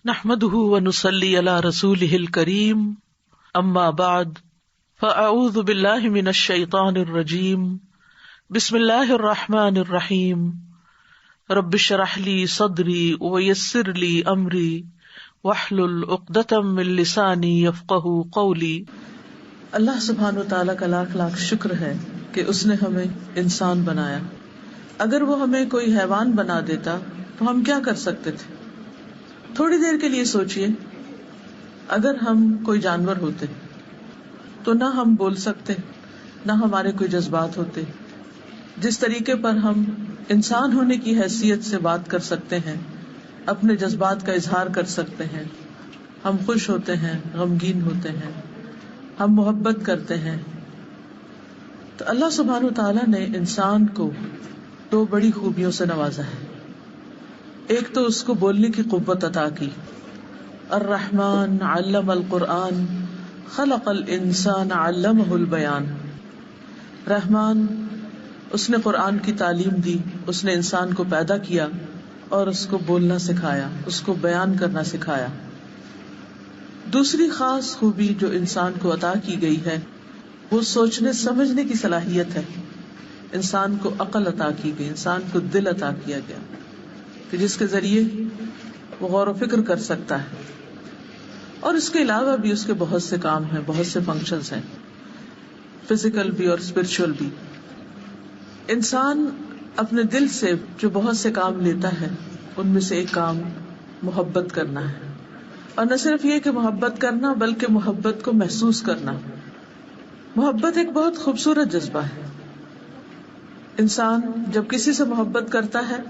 نحمده ونصلي على رسوله الكريم اما بعد فاعوذ بالله من الشيطان الرجيم بسم الله الرحمن الرحيم رب اشرح لي صدري ويسر لي امري واحلل عقدة من لساني يفقهوا قولي۔ اللہ سبحانہ وتعالیٰ کا لاکھ لاکھ شکر ہے کہ اس نے ہمیں انسان بنایا۔ اگر وہ ہمیں کوئی حیوان بنا دیتا تو ہم کیا کر سکتے تھے؟ تھوڑی دیر کے لیے سوچئے، اگر ہم کوئی جانور ہوتے تو نہ ہم بول سکتے، نہ ہمارے کوئی جذبات ہوتے۔ جس طریقے پر ہم انسان ہونے کی حیثیت سے بات کر سکتے ہیں، اپنے جذبات کا اظہار کر سکتے ہیں، ہم خوش ہوتے ہیں، غمگین ہوتے ہیں، ہم محبت کرتے ہیں، تو اللہ سبحانہ وتعالیٰ نے انسان کو دو بڑی خوبیوں سے نوازا ہے۔ ایک تو اس کو بولنے کی قوت عطا کی، الرحمن علم القرآن خلق الانسان علمہ البیان۔ رحمان، اس نے قرآن کی تعلیم دی، اس نے انسان کو پیدا کیا اور اس کو بولنا سکھایا، اس کو بیان کرنا سکھایا۔ دوسری خاص خوبی جو انسان کو عطا کی گئی ہے وہ سوچنے سمجھنے کی صلاحیت ہے۔ انسان کو عقل عطا کی گئی، انسان کو دل عطا کیا گیا کہ جس کے ذریعے وہ غور و فکر کر سکتا ہے، اور اس کے علاوہ بھی اس کے بہت سے کام ہیں، بہت سے فنکشنز ہیں، فزیکل بھی اور اسپرچل بھی۔ انسان اپنے دل سے جو بہت سے کام لیتا ہے ان میں سے ایک کام محبت کرنا ہے، اور نہ صرف یہ کہ محبت کرنا بلکہ محبت کو محسوس کرنا۔ محبت ایک بہت خوبصورت جذبہ ہے۔ انسان جب کسی سے محبت کرتا ہے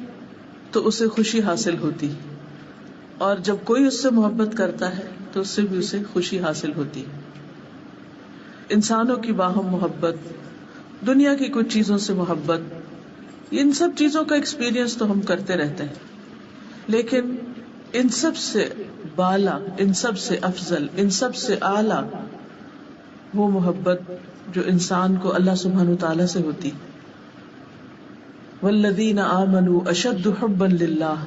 تو اسے خوشی حاصل ہوتی، اور جب کوئی اس سے محبت کرتا ہے تو اس سے بھی اسے خوشی حاصل ہوتی۔ انسانوں کی باہم محبت، دنیا کی کچھ چیزوں سے محبت، ان سب چیزوں کا ایکسپیرینس تو ہم کرتے رہتے ہیں، لیکن ان سب سے بالا، ان سب سے افضل، ان سب سے اعلیٰ وہ محبت جو انسان کو اللہ سبحانہ وتعالیٰ سے ہوتی۔ والذین آمنوا اشد حبا للہ،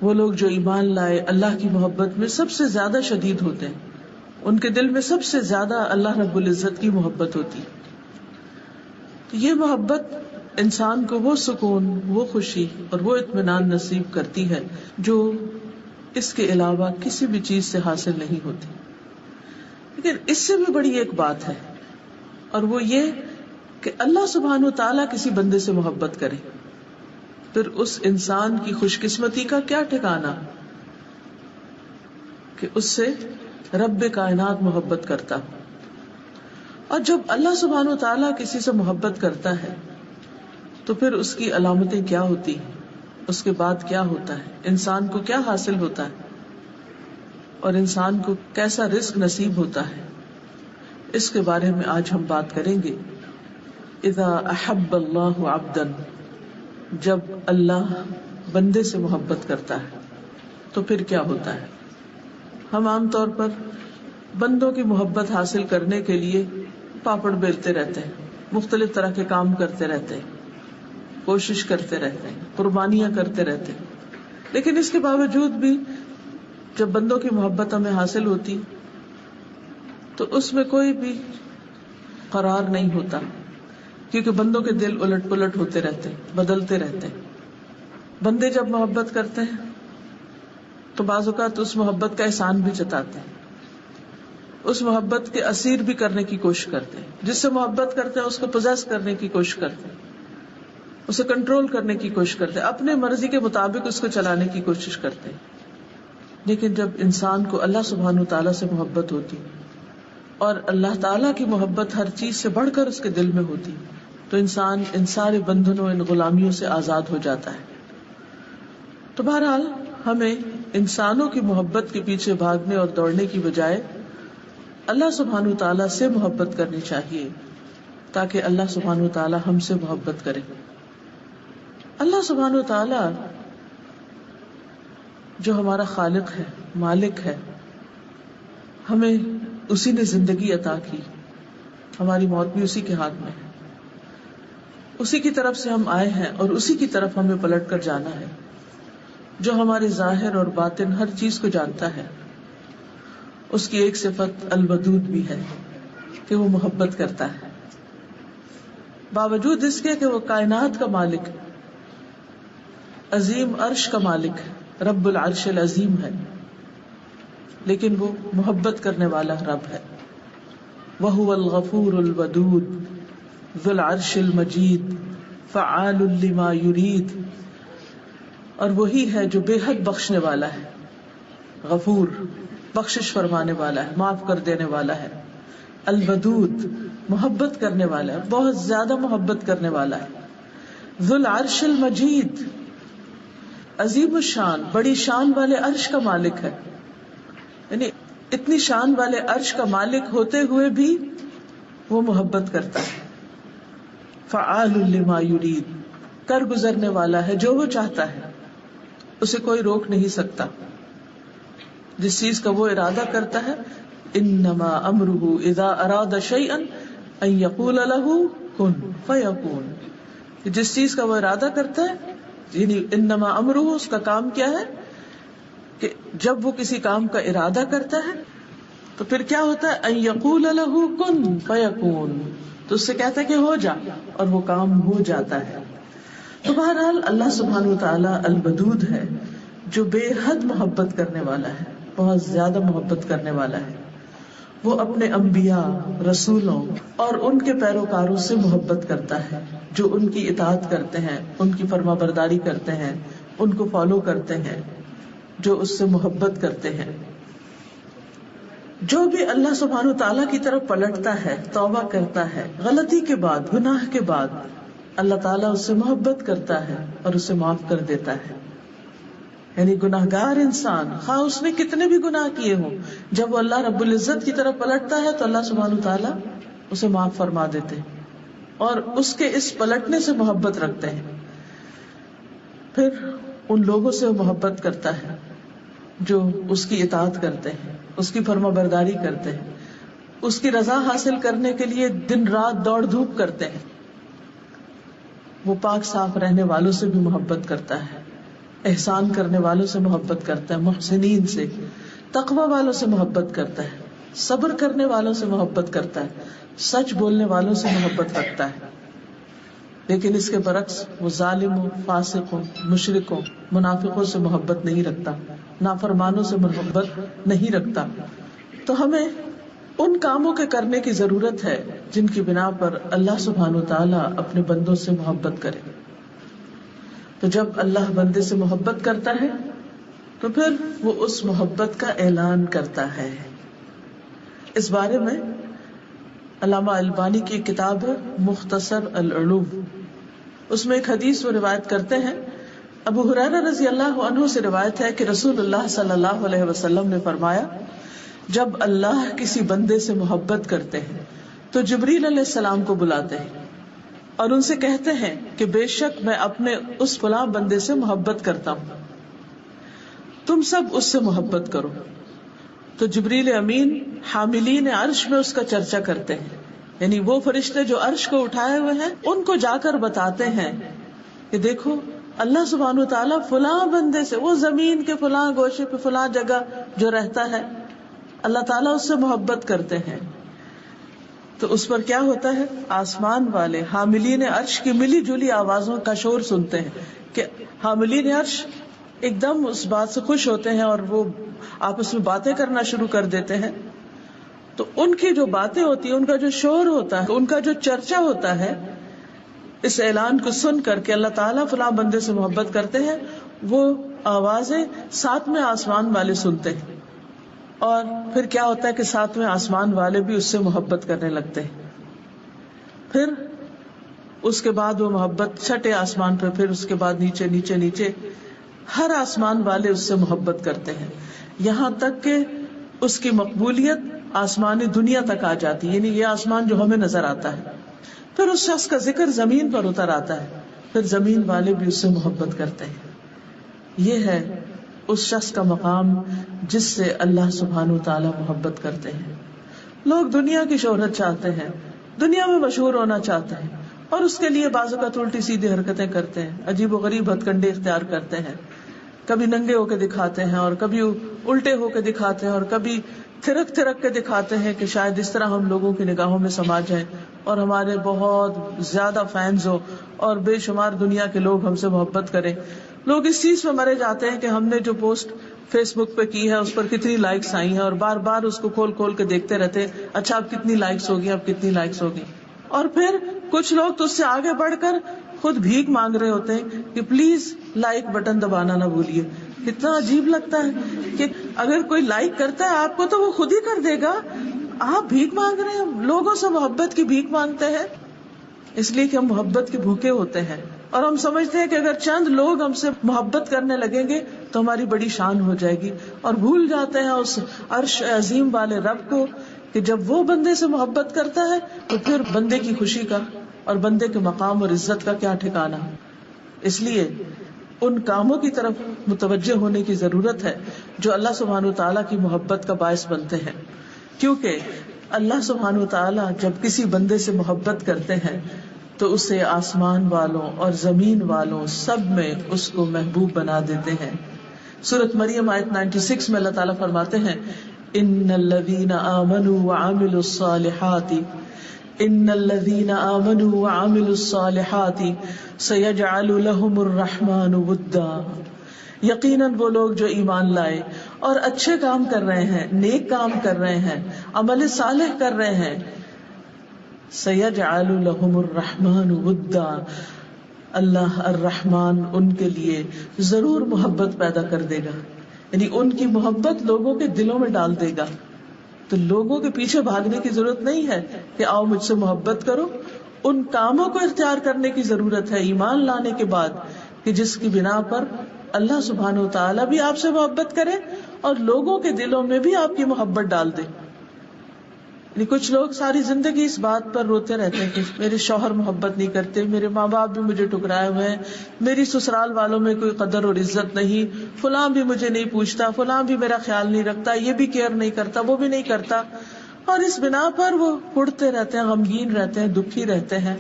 وہ لوگ جو ایمان لائے اللہ کی محبت میں سب سے زیادہ شدید ہوتے ہیں، ان کے دل میں سب سے زیادہ اللہ رب العزت کی محبت ہوتی۔ یہ محبت انسان کو وہ سکون، وہ خوشی اور وہ اطمینان نصیب کرتی ہے جو اس کے علاوہ کسی بھی چیز سے حاصل نہیں ہوتی۔ لیکن اس سے بھی بڑی ایک بات ہے، اور وہ یہ کہ اللہ سبحانہ وتعالیٰ کسی بندے سے محبت کرے، پھر اس انسان کی خوش قسمتی کا کیا ٹھکانا کہ اس سے رب کائنات محبت کرتا۔ اور جب اللہ سبحانہ وتعالیٰ کسی سے محبت کرتا ہے تو پھر اس کی علامتیں کیا ہوتی ہیں، اس کے بعد کیا ہوتا ہے، انسان کو کیا حاصل ہوتا ہے، اور انسان کو کیسا رزق نصیب ہوتا ہے، اس کے بارے میں آج ہم بات کریں گے۔ اذا احب اللہ عبدا، جب اللہ بندے سے محبت کرتا ہے تو پھر کیا ہوتا ہے۔ ہم عام طور پر بندوں کی محبت حاصل کرنے کے لیے پاپڑ بیلتے رہتے ہیں، مختلف طرح کے کام کرتے رہتے ہیں، کوشش کرتے رہتے ہیں، قربانیاں کرتے رہتے ہیں، لیکن اس کے باوجود بھی جب بندوں کی محبت ہمیں حاصل ہوتی تو اس میں کوئی بھی قرار نہیں ہوتا، کیونکہ بندوں کے دل الٹ پلٹ ہوتے رہتے ہیں، بدلتے رہتے ہیں۔ بندے جب محبت کرتے ہیں تو بعض اوقات اس محبت کا احسان بھی جتاتے ہیں، اس محبت کے اسیر بھی کرنے کی کوشش کرتے ہیں، جس سے محبت کرتے ہیں اس کو پوزیس کرنے کی کوشش کرتے ہیں، اسے کنٹرول کرنے کی کوشش کرتے ہیں، اپنے مرضی کے مطابق اس کو چلانے کی کوشش کرتے ہیں۔ لیکن جب انسان کو اللہ سبحانہ وتعالیٰ سے محبت ہوتی اور اللہ تعالیٰ کی محبت ہر چیز سے بڑھ کر اس کے دل میں ہوتی تو انسان ان سارے بندھنوں، ان غلامیوں سے آزاد ہو جاتا ہے۔ تو بہرحال ہمیں انسانوں کی محبت کے پیچھے بھاگنے اور دوڑنے کی بجائے اللہ سبحانہ وتعالیٰ سے محبت کرنی چاہیے، تاکہ اللہ سبحانہ وتعالیٰ ہم سے محبت کرے۔ اللہ سبحانہ وتعالیٰ جو ہمارا خالق ہے، مالک ہے، ہمیں اسی نے زندگی عطا کی، ہماری موت بھی اسی کے ہاتھ میں ہے، اسی کی طرف سے ہم آئے ہیں اور اسی کی طرف ہمیں پلٹ کر جانا ہے۔ جو ہمارے ظاہر اور باطن ہر چیز کو جانتا ہے. اس کی ایک صفت الودود بھی ہے کہ وہ محبت کرتا ہے، باوجود اس کے کہ وہ کائنات کا مالک، عظیم عرش کا مالک، رب العرش العظیم ہے، لیکن وہ محبت کرنے والا رب ہے. وَهُوَ الْغَفُورُ الْوَدُودُ ذُو الْعَرْشِ الْمَجِيدُ فَعَّالٌ لِمَا يُرِيدُ. اور وہی ہے جو بے حد بخشنے والا ہے، غفور بخشش فرمانے والا ہے، معاف کر دینے والا ہے، الودود محبت کرنے والا ہے، بہت زیادہ محبت کرنے والا ہے، ذو العرش المجید عظیم الشان بڑی شان والے عرش کا مالک ہے. یعنی اتنی شان والے عرش کا مالک ہوتے ہوئے بھی وہ محبت کرتا ہے. فعال لما یرید کر گزرنے والا ہے جو وہ چاہتا ہے، اسے کوئی روک نہیں سکتا. جس چیز کا وہ ارادہ کرتا ہے، انما امرہ اذا اراد شیئا ان یقول له کن فیکون. جس چیز کا وہ ارادہ کرتا ہے، یعنی انما امرہ اس کا کام کیا ہے کہ جب وہ کسی کام کا ارادہ کرتا ہے تو پھر کیا ہوتا ہے، ان یقول له کن فیکون، تو اس سے کہتا ہے کہ ہو جا، اور وہ کام ہو جاتا ہے. تو بہرحال اللہ سبحانہ وتعالی الودود ہے جو بے حد محبت کرنے والا ہے، بہت زیادہ محبت کرنے والا ہے. وہ اپنے انبیاء، رسولوں اور ان کے پیروکاروں سے محبت کرتا ہے جو ان کی اطاعت کرتے ہیں، ان کی فرما برداری کرتے ہیں، ان کو فالو کرتے ہیں، جو اس سے محبت کرتے ہیں. جو بھی اللہ سبحانہ وتعالی کی طرف پلٹتا ہے، توبہ کرتا ہے غلطی کے بعد، گناہ کے بعد، اللہ تعالیٰ اس سے محبت کرتا ہے اور اسے معاف کر دیتا ہے. یعنی گناہگار انسان خواہ اس نے کتنے بھی گناہ کیے ہوں، جب وہ اللہ رب العزت کی طرف پلٹتا ہے تو اللہ سبحانہ وتعالیٰ اسے معاف فرما دیتے ہیں اور اس کے اس پلٹنے سے محبت رکھتے ہیں. پھر ان لوگوں سے وہ محبت کرتا ہے جو اس کی اطاعت کرتے ہیں، اس کی فرما برداری کرتے ہیں، اس کی رضا حاصل کرنے کے لیے دن رات دوڑ دھوپ کرتے ہیں. وہ پاک صاف رہنے والوں سے بھی محبت کرتا ہے، احسان کرنے والوں سے محبت کرتا ہے، محسنین سے، تقوی والوں سے محبت کرتا ہے، صبر کرنے والوں سے محبت کرتا ہے، سچ بولنے والوں سے محبت رکھتا ہے. لیکن اس کے برعکس وہ ظالموں، فاسقوں، مشرکوں، منافقوں سے محبت نہیں رکھتا، نافرمانوں سے محبت نہیں رکھتا. تو ہمیں ان کاموں کے کرنے کی ضرورت ہے جن کی بنا پر اللہ سبحانہ وتعالیٰ اپنے بندوں سے محبت کرے. تو جب اللہ بندے سے محبت کرتا ہے تو پھر وہ اس محبت کا اعلان کرتا ہے. اس بارے میں علامہ البانی کی کتاب ہے مختصر العلوم، اس میں ایک حدیث وہ روایت کرتے ہیں. ابو ہریرہ رضی اللہ عنہ سے روایت ہے کہ رسول اللہ صلی اللہ علیہ وسلم نے فرمایا، جب اللہ کسی بندے سے محبت کرتے ہیں تو جبریل علیہ السلام کو بلاتے ہیں اور ان سے کہتے ہیں کہ بے شک میں اپنے اس فلاں بندے سے محبت کرتا ہوں، تم سب اس سے محبت کرو. تو جبریل امین حاملین عرش میں اس کا چرچا کرتے ہیں، یعنی وہ فرشتے جو عرش کو اٹھائے ہوئے ہیں ان کو جا کر بتاتے ہیں کہ دیکھو اللہ سبحانہ وتعالیٰ فلاں بندے سے، وہ زمین کے فلاں گوشے پہ فلاں جگہ جو رہتا ہے، اللہ تعالیٰ اس سے محبت کرتے ہیں. تو اس پر کیا ہوتا ہے، آسمان والے حاملین عرش کی ملی جلی آوازوں کا شور سنتے ہیں کہ حاملین عرش ایک دم اس بات سے خوش ہوتے ہیں اور وہ آپس میں باتیں کرنا شروع کر دیتے ہیں. تو ان کی جو باتیں ہوتی ہیں، ان کا جو شور ہوتا ہے، ان کا جو چرچا ہوتا ہے، اس اعلان کو سن کر کے اللہ تعالیٰ فلاں بندے سے محبت کرتے ہیں، وہ آوازیں ساتویں آسمان والے سنتے ہیں. اور پھر کیا ہوتا ہے کہ ساتویں آسمان والے بھی اس سے محبت کرنے لگتے ہیں. پھر اس کے بعد وہ محبت چھٹے آسمان پہ، پھر اس کے بعد نیچے نیچے نیچے ہر آسمان والے اس سے محبت کرتے ہیں، یہاں تک کہ اس کی مقبولیت آسمانی دنیا تک آ جاتی ہے، یعنی یہ آسمان جو ہمیں نظر آتا ہے. پھر اس شخص کا ذکر زمین پر اتر آتا ہے، پھر زمین والے بھی اس سے محبت کرتے ہیں. یہ ہے اس شخص کا مقام جس سے اللہ سبحانہ وتعالی محبت کرتے ہیں. لوگ دنیا کی شہرت چاہتے ہیں، دنیا میں مشہور ہونا چاہتے ہیں، اور اس کے لیے بعض اوقات الٹی سیدھی حرکتیں کرتے ہیں، عجیب و غریب ہتھ کنڈے اختیار کرتے ہیں. کبھی ننگے ہو کے دکھاتے ہیں اور کبھی الٹے ہو کے دکھاتے ہیں اور کبھی تھرک تھرک کے دکھاتے ہیں کہ شاید اس طرح ہم لوگوں کی نگاہوں میں سما جائیں اور ہمارے بہت زیادہ فینز ہو اور بے شمار دنیا کے لوگ ہم سے محبت کریں. لوگ اس چیز پہ مرے جاتے ہیں کہ ہم نے جو پوسٹ فیس بک پہ کی ہے اس پر کتنی لائکس آئی ہیں اور بار بار اس کو کھول کھول کے دیکھتے رہتے ہیں, اچھا اب کتنی لائکس ہوگی, اب کتنی لائکس ہوگی. اور پھر کچھ لوگ تو اس سے آگے بڑھ کر خود بھیک مانگ رہے ہوتے ہیں کہ پلیز لائک بٹن دبانا نہ بھولیے. کتنا عجیب لگتا ہے کہ اگر کوئی لائک کرتا ہے آپ کو تو وہ خود ہی کر دے گا, آپ بھیک مانگ رہے ہیں, لوگوں سے محبت کی بھیک مانگتے ہیں. اس لیے کہ ہم محبت کے بھوکے ہوتے ہیں اور ہم سمجھتے ہیں کہ اگر چند لوگ ہم سے محبت کرنے لگیں گے تو ہماری بڑی شان ہو جائے گی, اور بھول جاتے ہیں اس عرش عظیم والے رب کو کہ جب وہ بندے سے محبت کرتا ہے تو پھر بندے کی خوشی کا اور بندے کے مقام اور عزت کا کیا ٹھکانہ. اس لیے ان کاموں کی طرف متوجہ ہونے کی ضرورت ہے جو اللہ سبحانہ وتعالیٰ کی محبت کا باعث بنتے ہیں, کیونکہ اللہ سبحانہ وتعالیٰ جب کسی بندے سے محبت کرتے ہیں تو اسے آسمان والوں اور زمین والوں سب میں اس کو محبوب بنا دیتے ہیں. سورۃ مریم آیت 96 میں اللہ تعالیٰ فرماتے ہیں ان الذین آمنوا وعملوا الصالحات ان الذین آمنوا وعملوا الصالحات سیجعل لهم الرحمن ودا. یقیناً وہ لوگ جو ایمان لائے اور اچھے کام کر رہے ہیں, نیک کام کر رہے ہیں, عمل صالح کر رہے ہیں, سیجعل لهم الرحمن ودا, اللہ الرحمن ان کے لیے ضرور محبت پیدا کر دے گا, یعنی ان کی محبت لوگوں کے دلوں میں ڈال دے گا. تو لوگوں کے پیچھے بھاگنے کی ضرورت نہیں ہے کہ آؤ مجھ سے محبت کرو, ان کاموں کو اختیار کرنے کی ضرورت ہے ایمان لانے کے بعد کہ جس کی بنا پر اللہ سبحانہ وتعالیٰ بھی آپ سے محبت کرے اور لوگوں کے دلوں میں بھی آپ کی محبت ڈال دے. یعنی کچھ لوگ ساری زندگی اس بات پر روتے رہتے ہیں کہ میرے شوہر محبت نہیں کرتے, میرے ماں باپ بھی مجھے ٹکرائے ہوئے ہیں, میری سسرال والوں میں کوئی قدر اور عزت نہیں, فلاں بھی مجھے نہیں پوچھتا, فلاں بھی میرا خیال نہیں رکھتا, یہ بھی کیئر نہیں کرتا, وہ بھی نہیں کرتا. اور اس بنا پر وہ اڑتے رہتے ہیں, غمگین رہتے ہیں, دکھی رہتے ہیں,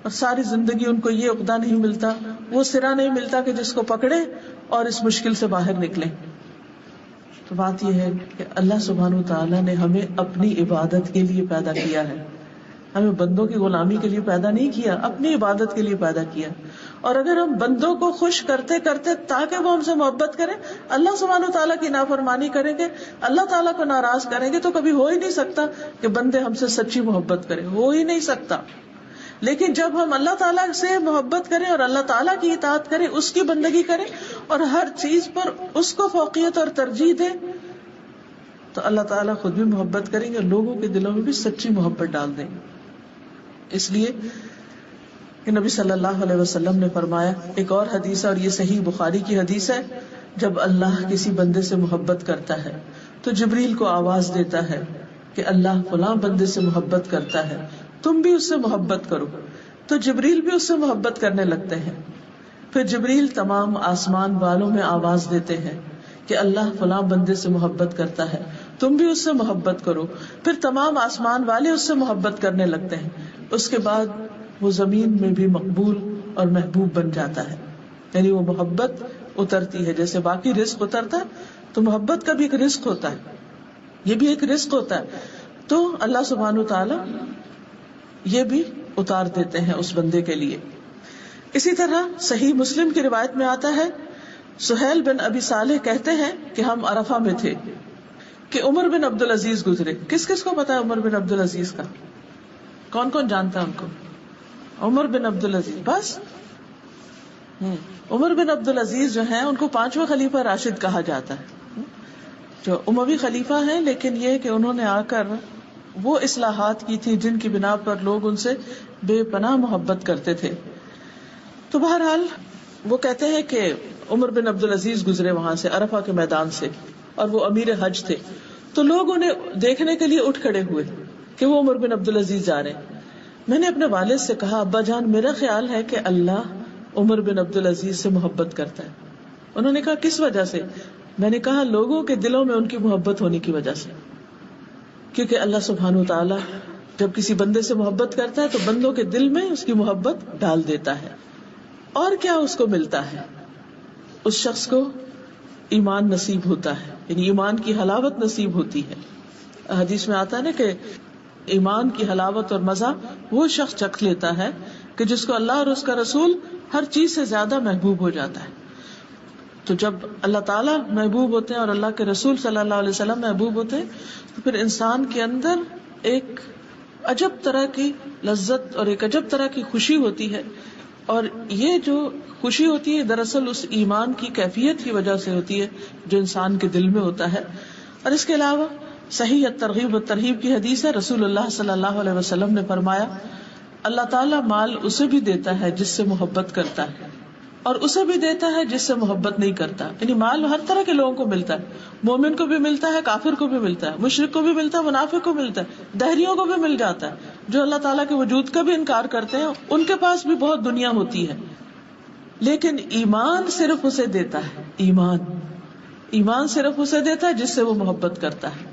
اور ساری زندگی ان کو یہ عقدہ نہیں ملتا, وہ سرا نہیں ملتا کہ جس کو پکڑے اور اس مشکل سے باہر نکلے. تو بات یہ ہے کہ اللہ سبحانہ وتعالیٰ نے ہمیں اپنی عبادت کے لیے پیدا کیا ہے, ہمیں بندوں کی غلامی کے لیے پیدا نہیں کیا, اپنی عبادت کے لیے پیدا کیا. اور اگر ہم بندوں کو خوش کرتے کرتے تاکہ وہ ہم سے محبت کریں, اللہ سبحانہ وتعالیٰ کی نافرمانی کریں گے, اللہ تعالیٰ کو ناراض کریں گے, تو کبھی ہو ہی نہیں سکتا کہ بندے ہم سے سچی محبت کریں, ہو ہی نہیں سکتا. لیکن جب ہم اللہ تعالیٰ سے محبت کریں اور اللہ تعالیٰ کی اطاعت کریں, اس کی بندگی کریں اور ہر چیز پر اس کو فوقیت اور ترجیح دیں, تو اللہ تعالیٰ خود بھی محبت کریں گے, لوگوں کے دلوں میں بھی سچی محبت ڈال دیں گے. اس لیے کہ نبی صلی اللہ علیہ وسلم نے فرمایا, ایک اور حدیث ہے اور یہ صحیح بخاری کی حدیث ہے, جب اللہ کسی بندے سے محبت کرتا ہے تو جبریل کو آواز دیتا ہے کہ اللہ فلاں بندے سے محبت کرتا ہے, تم بھی اس سے محبت کرو. تو جبریل بھی اس سے محبت کرنے لگتے ہیں. پھر جبریل تمام آسمان والوں میں آواز دیتے ہیں کہ اللہ فلاں بندے سے محبت کرتا ہے, تم بھی اس سے محبت کرو. پھر تمام آسمان والے اس سے محبت کرنے لگتے ہیں. اس کے بعد وہ زمین میں بھی مقبول اور محبوب بن جاتا ہے, یعنی وہ محبت اترتی ہے. جیسے باقی رزق اترتا ہے تو محبت کا بھی ایک رزق ہوتا ہے, یہ بھی ایک رزق ہوتا ہے. تو اللہ سبحانہ وتعالی یہ بھی اتار دیتے ہیں اس بندے کے لیے. اسی طرح صحیح مسلم کی روایت میں آتا ہے, سہیل بن ابی صالح کہتے ہیں کہ ہم عرفہ میں تھے کہ عمر بن عبد العزیز گزرے. کس کس کو پتا ہے عمر بن عبد العزیز کا؟ کون کون جانتا ہے ان کو؟ عمر بن عبد العزیز, بس عمر بن عبد العزیز جو ہیں ان کو 5واں خلیفہ راشد کہا جاتا ہے, جو اموی خلیفہ ہیں, لیکن یہ کہ انہوں نے آ کر وہ اصلاحات کی تھی جن کی بنا پر لوگ ان سے بے پناہ محبت کرتے تھے. تو بہرحال وہ کہتے ہیں کہ عمر بن عبد العزیز گزرے وہاں سے, عرفہ کے میدان سے, اور وہ امیر حج تھے. تو لوگ انہیں دیکھنے کے لیے اٹھ کھڑے ہوئے کہ وہ عمر بن عبد العزیز جا رہے ہیں. میں نے اپنے والد سے کہا, ابا جان میرا خیال ہے کہ اللہ عمر بن عبد العزیز سے محبت کرتا ہے. انہوں نے کہا کس وجہ سے؟ میں نے کہا لوگوں کے دلوں میں ان کی محبت ہونے کی وجہ سے, کیونکہ اللہ سبحانہ وتعالی جب کسی بندے سے محبت کرتا ہے تو بندوں کے دل میں اس کی محبت ڈال دیتا ہے. اور کیا اس کو ملتا ہے؟ اس شخص کو ایمان نصیب ہوتا ہے، یعنی ایمان کی حلاوت نصیب ہوتی ہے. حدیث میں آتا ہے نا کہ ایمان کی حلاوت اور مزہ وہ شخص چکھ لیتا ہے کہ جس کو اللہ اور اس کا رسول ہر چیز سے زیادہ محبوب ہو جاتا ہے. تو جب اللہ تعالیٰ محبوب ہوتے ہیں اور اللہ کے رسول صلی اللہ علیہ وسلم محبوب ہوتے ہیں تو پھر انسان کے اندر ایک عجب طرح کی لذت اور ایک عجب طرح کی خوشی ہوتی ہے. اور یہ جو خوشی ہوتی ہے دراصل اس ایمان کی کیفیت کی وجہ سے ہوتی ہے جو انسان کے دل میں ہوتا ہے. اور اس کے علاوہ صحیح الترغیب والترہیب کی حدیث ہے، رسول اللہ صلی اللہ علیہ وسلم نے فرمایا اللہ تعالیٰ مال اسے بھی دیتا ہے جس سے محبت کرتا ہے اور اسے بھی دیتا ہے جس سے محبت نہیں کرتا. یعنی مال ہر طرح کے لوگوں کو ملتا ہے، مومن کو بھی ملتا ہے، کافر کو بھی ملتا ہے، مشرک کو بھی ملتا ہے، منافق کو ملتا ہے، دہریوں کو بھی مل جاتا ہے. جو اللہ تعالیٰ کے وجود کا بھی انکار کرتے ہیں ان کے پاس بھی بہت دنیا ہوتی ہے. لیکن ایمان صرف اسے دیتا ہے، ایمان صرف اسے دیتا ہے جس سے وہ محبت کرتا ہے.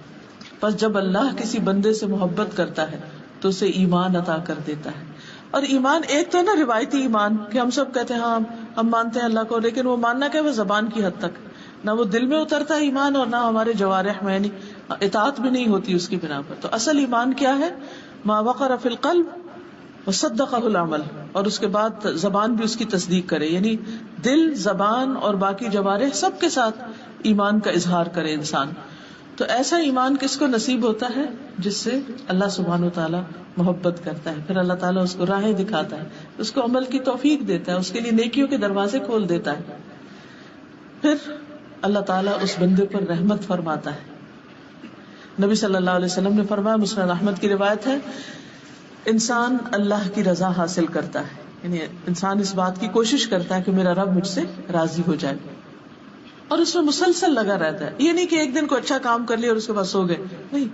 بس جب اللہ کسی بندے سے محبت کرتا ہے تو اسے ایمان عطا کر دیتا ہے. اور ایمان ایک تو نا روایتی ایمان کہ ہم سب کہتے ہیں ہاں ہم مانتے ہیں اللہ کو، لیکن وہ ماننا کیا، وہ زبان کی حد تک، نہ وہ دل میں اترتا ہے ایمان اور نہ ہمارے جوارح میں، یعنی اطاعت بھی نہیں ہوتی اس کی بنا پر. تو اصل ایمان کیا ہے، ما وقر فی القلب وصدقہ العمل، اور اس کے بعد زبان بھی اس کی تصدیق کرے، یعنی دل، زبان اور باقی جوارح سب کے ساتھ ایمان کا اظہار کرے انسان. تو ایسا ایمان کس کو نصیب ہوتا ہے جس سے اللہ سبحانہ وتعالیٰ محبت کرتا ہے. پھر اللہ تعالیٰ اس کو راہیں دکھاتا ہے، اس کو عمل کی توفیق دیتا ہے، اس کے لیے نیکیوں کے دروازے کھول دیتا ہے. پھر اللہ تعالیٰ اس بندے پر رحمت فرماتا ہے. نبی صلی اللہ علیہ وسلم نے فرمایا، مسند احمد کی روایت ہے، انسان اللہ کی رضا حاصل کرتا ہے، یعنی انسان اس بات کی کوشش کرتا ہے کہ میرا رب مجھ سے راضی ہو جائے، اور اس میں مسلسل لگا رہتا ہے. یہ نہیں کہ ایک دن کو اچھا کام کر لیا اور اس کے بعد سو گئے، نہیں،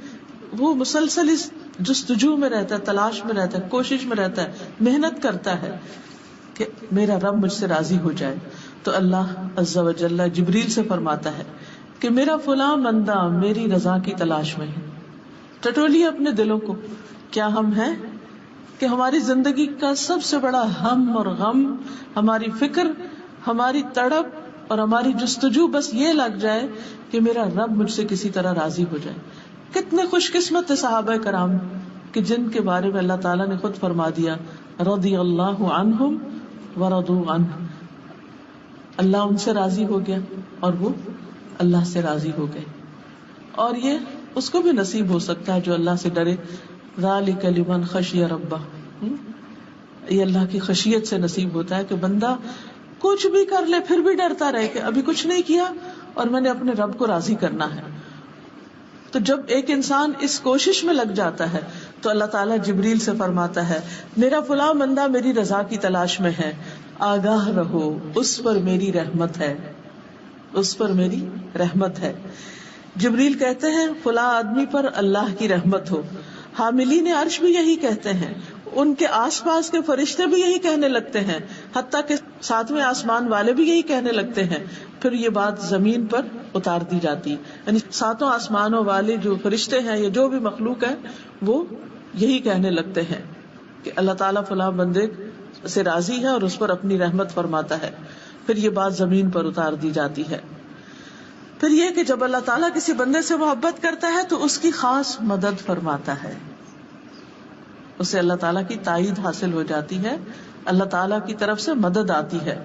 وہ مسلسل اس جستجو میں رہتا ہے، تلاش میں رہتا ہے، کوشش میں رہتا ہے، محنت کرتا ہے کہ میرا رب مجھ سے راضی ہو جائے. تو اللہ عز و جل جبریل سے فرماتا ہے کہ میرا فلاں بندہ میری رضا کی تلاش میں ہے. ٹٹولیے اپنے دلوں کو، کیا ہم ہیں کہ ہماری زندگی کا سب سے بڑا ہم اور غم، ہماری فکر، ہماری تڑپ اور ہماری جستجو بس یہ لگ جائے کہ میرا رب مجھ سے کسی طرح راضی ہو جائے. کتنے خوش قسمت صحابہ کرام کہ جن کے بارے میں اللہ تعالیٰ نے خود فرما دیا رضی اللہ عنہم ورضوا عنہ، اللہ ان سے راضی ہو گیا اور وہ اللہ سے راضی ہو گئے. اور یہ اس کو بھی نصیب ہو سکتا ہے جو اللہ سے ڈرے. ذالک لمن خشی ربہ، یہ اللہ کی خشیت سے نصیب ہوتا ہے کہ بندہ کچھ بھی کر لے پھر بھی ڈرتا رہے کہ ابھی کچھ نہیں کیا اور میں نے اپنے رب کو راضی کرنا ہے. تو جب ایک انسان اس کوشش میں لگ جاتا ہے تو اللہ تعالیٰ جبریل سے فرماتا ہے میرا فلاں بندہ میری رضا کی تلاش میں ہے، آگاہ رہو، اس پر میری رحمت ہے، اس پر میری رحمت ہے. جبریل کہتے ہیں فلاں آدمی پر اللہ کی رحمت ہو. حاملین عرش بھی یہی کہتے ہیں، ان کے آس پاس کے فرشتے بھی یہی کہنے لگتے ہیں، حتیٰ کہ ساتویں آسمان والے بھی یہی کہنے لگتے ہیں. پھر یہ بات زمین پر اتار دی جاتی، یعنی ساتوں آسمانوں والے جو فرشتے ہیں یا جو بھی مخلوق ہے وہ یہی کہنے لگتے ہیں کہ اللہ تعالیٰ فلاں بندے سے راضی ہے اور اس پر اپنی رحمت فرماتا ہے. پھر یہ بات زمین پر اتار دی جاتی ہے. پھر یہ کہ جب اللہ تعالیٰ کسی بندے سے محبت کرتا ہے تو اس کی خاص مدد فرماتا ہے، اسے اللہ تعالیٰ کی تائید حاصل ہو جاتی ہے، اللہ تعالیٰ کی طرف سے مدد آتی ہے.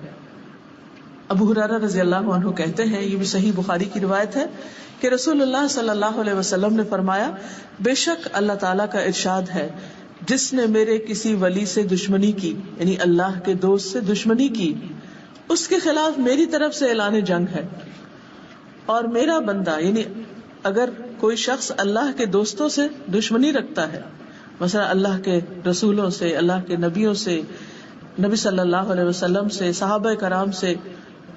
ابو ہریرہ رضی اللہ عنہ کہتے ہیں، یہ بھی صحیح بخاری کی روایت ہے کہ رسول اللہ صلی اللہ علیہ وسلم نے فرمایا بے شک اللہ تعالیٰ کا ارشاد ہے جس نے میرے کسی ولی سے دشمنی کی، یعنی اللہ کے دوست سے دشمنی کی، اس کے خلاف میری طرف سے اعلان جنگ ہے. اور میرا بندہ، یعنی اگر کوئی شخص اللہ کے دوستوں سے دشمنی رکھتا ہے، مثلا اللہ کے رسولوں سے، اللہ کے نبیوں سے، نبی صلی اللہ علیہ وسلم سے، صحابہ کرام سے،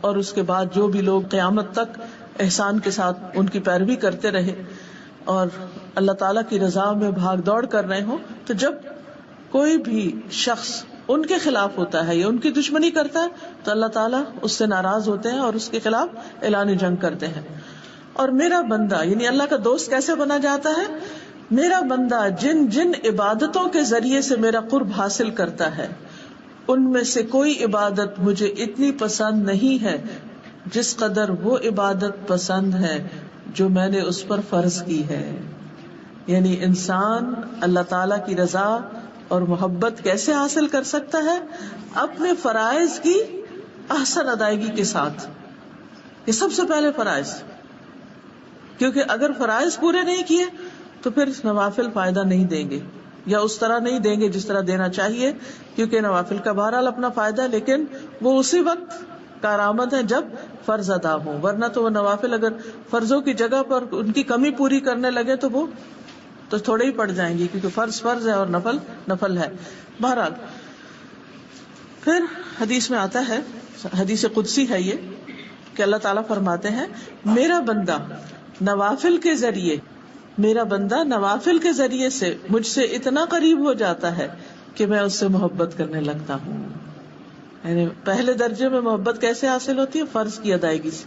اور اس کے بعد جو بھی لوگ قیامت تک احسان کے ساتھ ان کی پیروی کرتے رہے اور اللہ تعالیٰ کی رضا میں بھاگ دوڑ کر رہے ہوں، تو جب کوئی بھی شخص ان کے خلاف ہوتا ہے یا ان کی دشمنی کرتا ہے تو اللہ تعالیٰ اس سے ناراض ہوتے ہیں اور اس کے خلاف اعلان جنگ کرتے ہیں. اور میرا بندہ، یعنی اللہ کا دوست کیسے بنا جاتا ہے؟ میرا بندہ جن جن عبادتوں کے ذریعے سے میرا قرب حاصل کرتا ہے ان میں سے کوئی عبادت مجھے اتنی پسند نہیں ہے جس قدر وہ عبادت پسند ہے جو میں نے اس پر فرض کی ہے. یعنی انسان اللہ تعالی کی رضا اور محبت کیسے حاصل کر سکتا ہے؟ اپنے فرائض کی احسن ادائیگی کے ساتھ. یہ سب سے پہلے فرائض، کیونکہ اگر فرائض پورے نہیں کیے تو پھر نوافل فائدہ نہیں دیں گے، یا اس طرح نہیں دیں گے جس طرح دینا چاہیے، کیونکہ نوافل کا بہرحال اپنا فائدہ ہے، لیکن وہ اسی وقت کارآمد ہے جب فرض ادا ہوں. ورنہ تو وہ نوافل اگر فرضوں کی جگہ پر ان کی کمی پوری کرنے لگے تو وہ تو تھوڑے ہی پڑ جائیں گی، کیونکہ فرض فرض ہے اور نفل نفل ہے. بہرحال پھر حدیث میں آتا ہے، حدیث قدسی ہے یہ، کہ اللہ تعالیٰ فرماتے ہیں میرا بندہ نوافل کے ذریعے سے مجھ سے اتنا قریب ہو جاتا ہے کہ میں اس سے محبت کرنے لگتا ہوں. یعنی پہلے درجے میں محبت کیسے حاصل ہوتی ہے؟ فرض کی ادائیگی سے.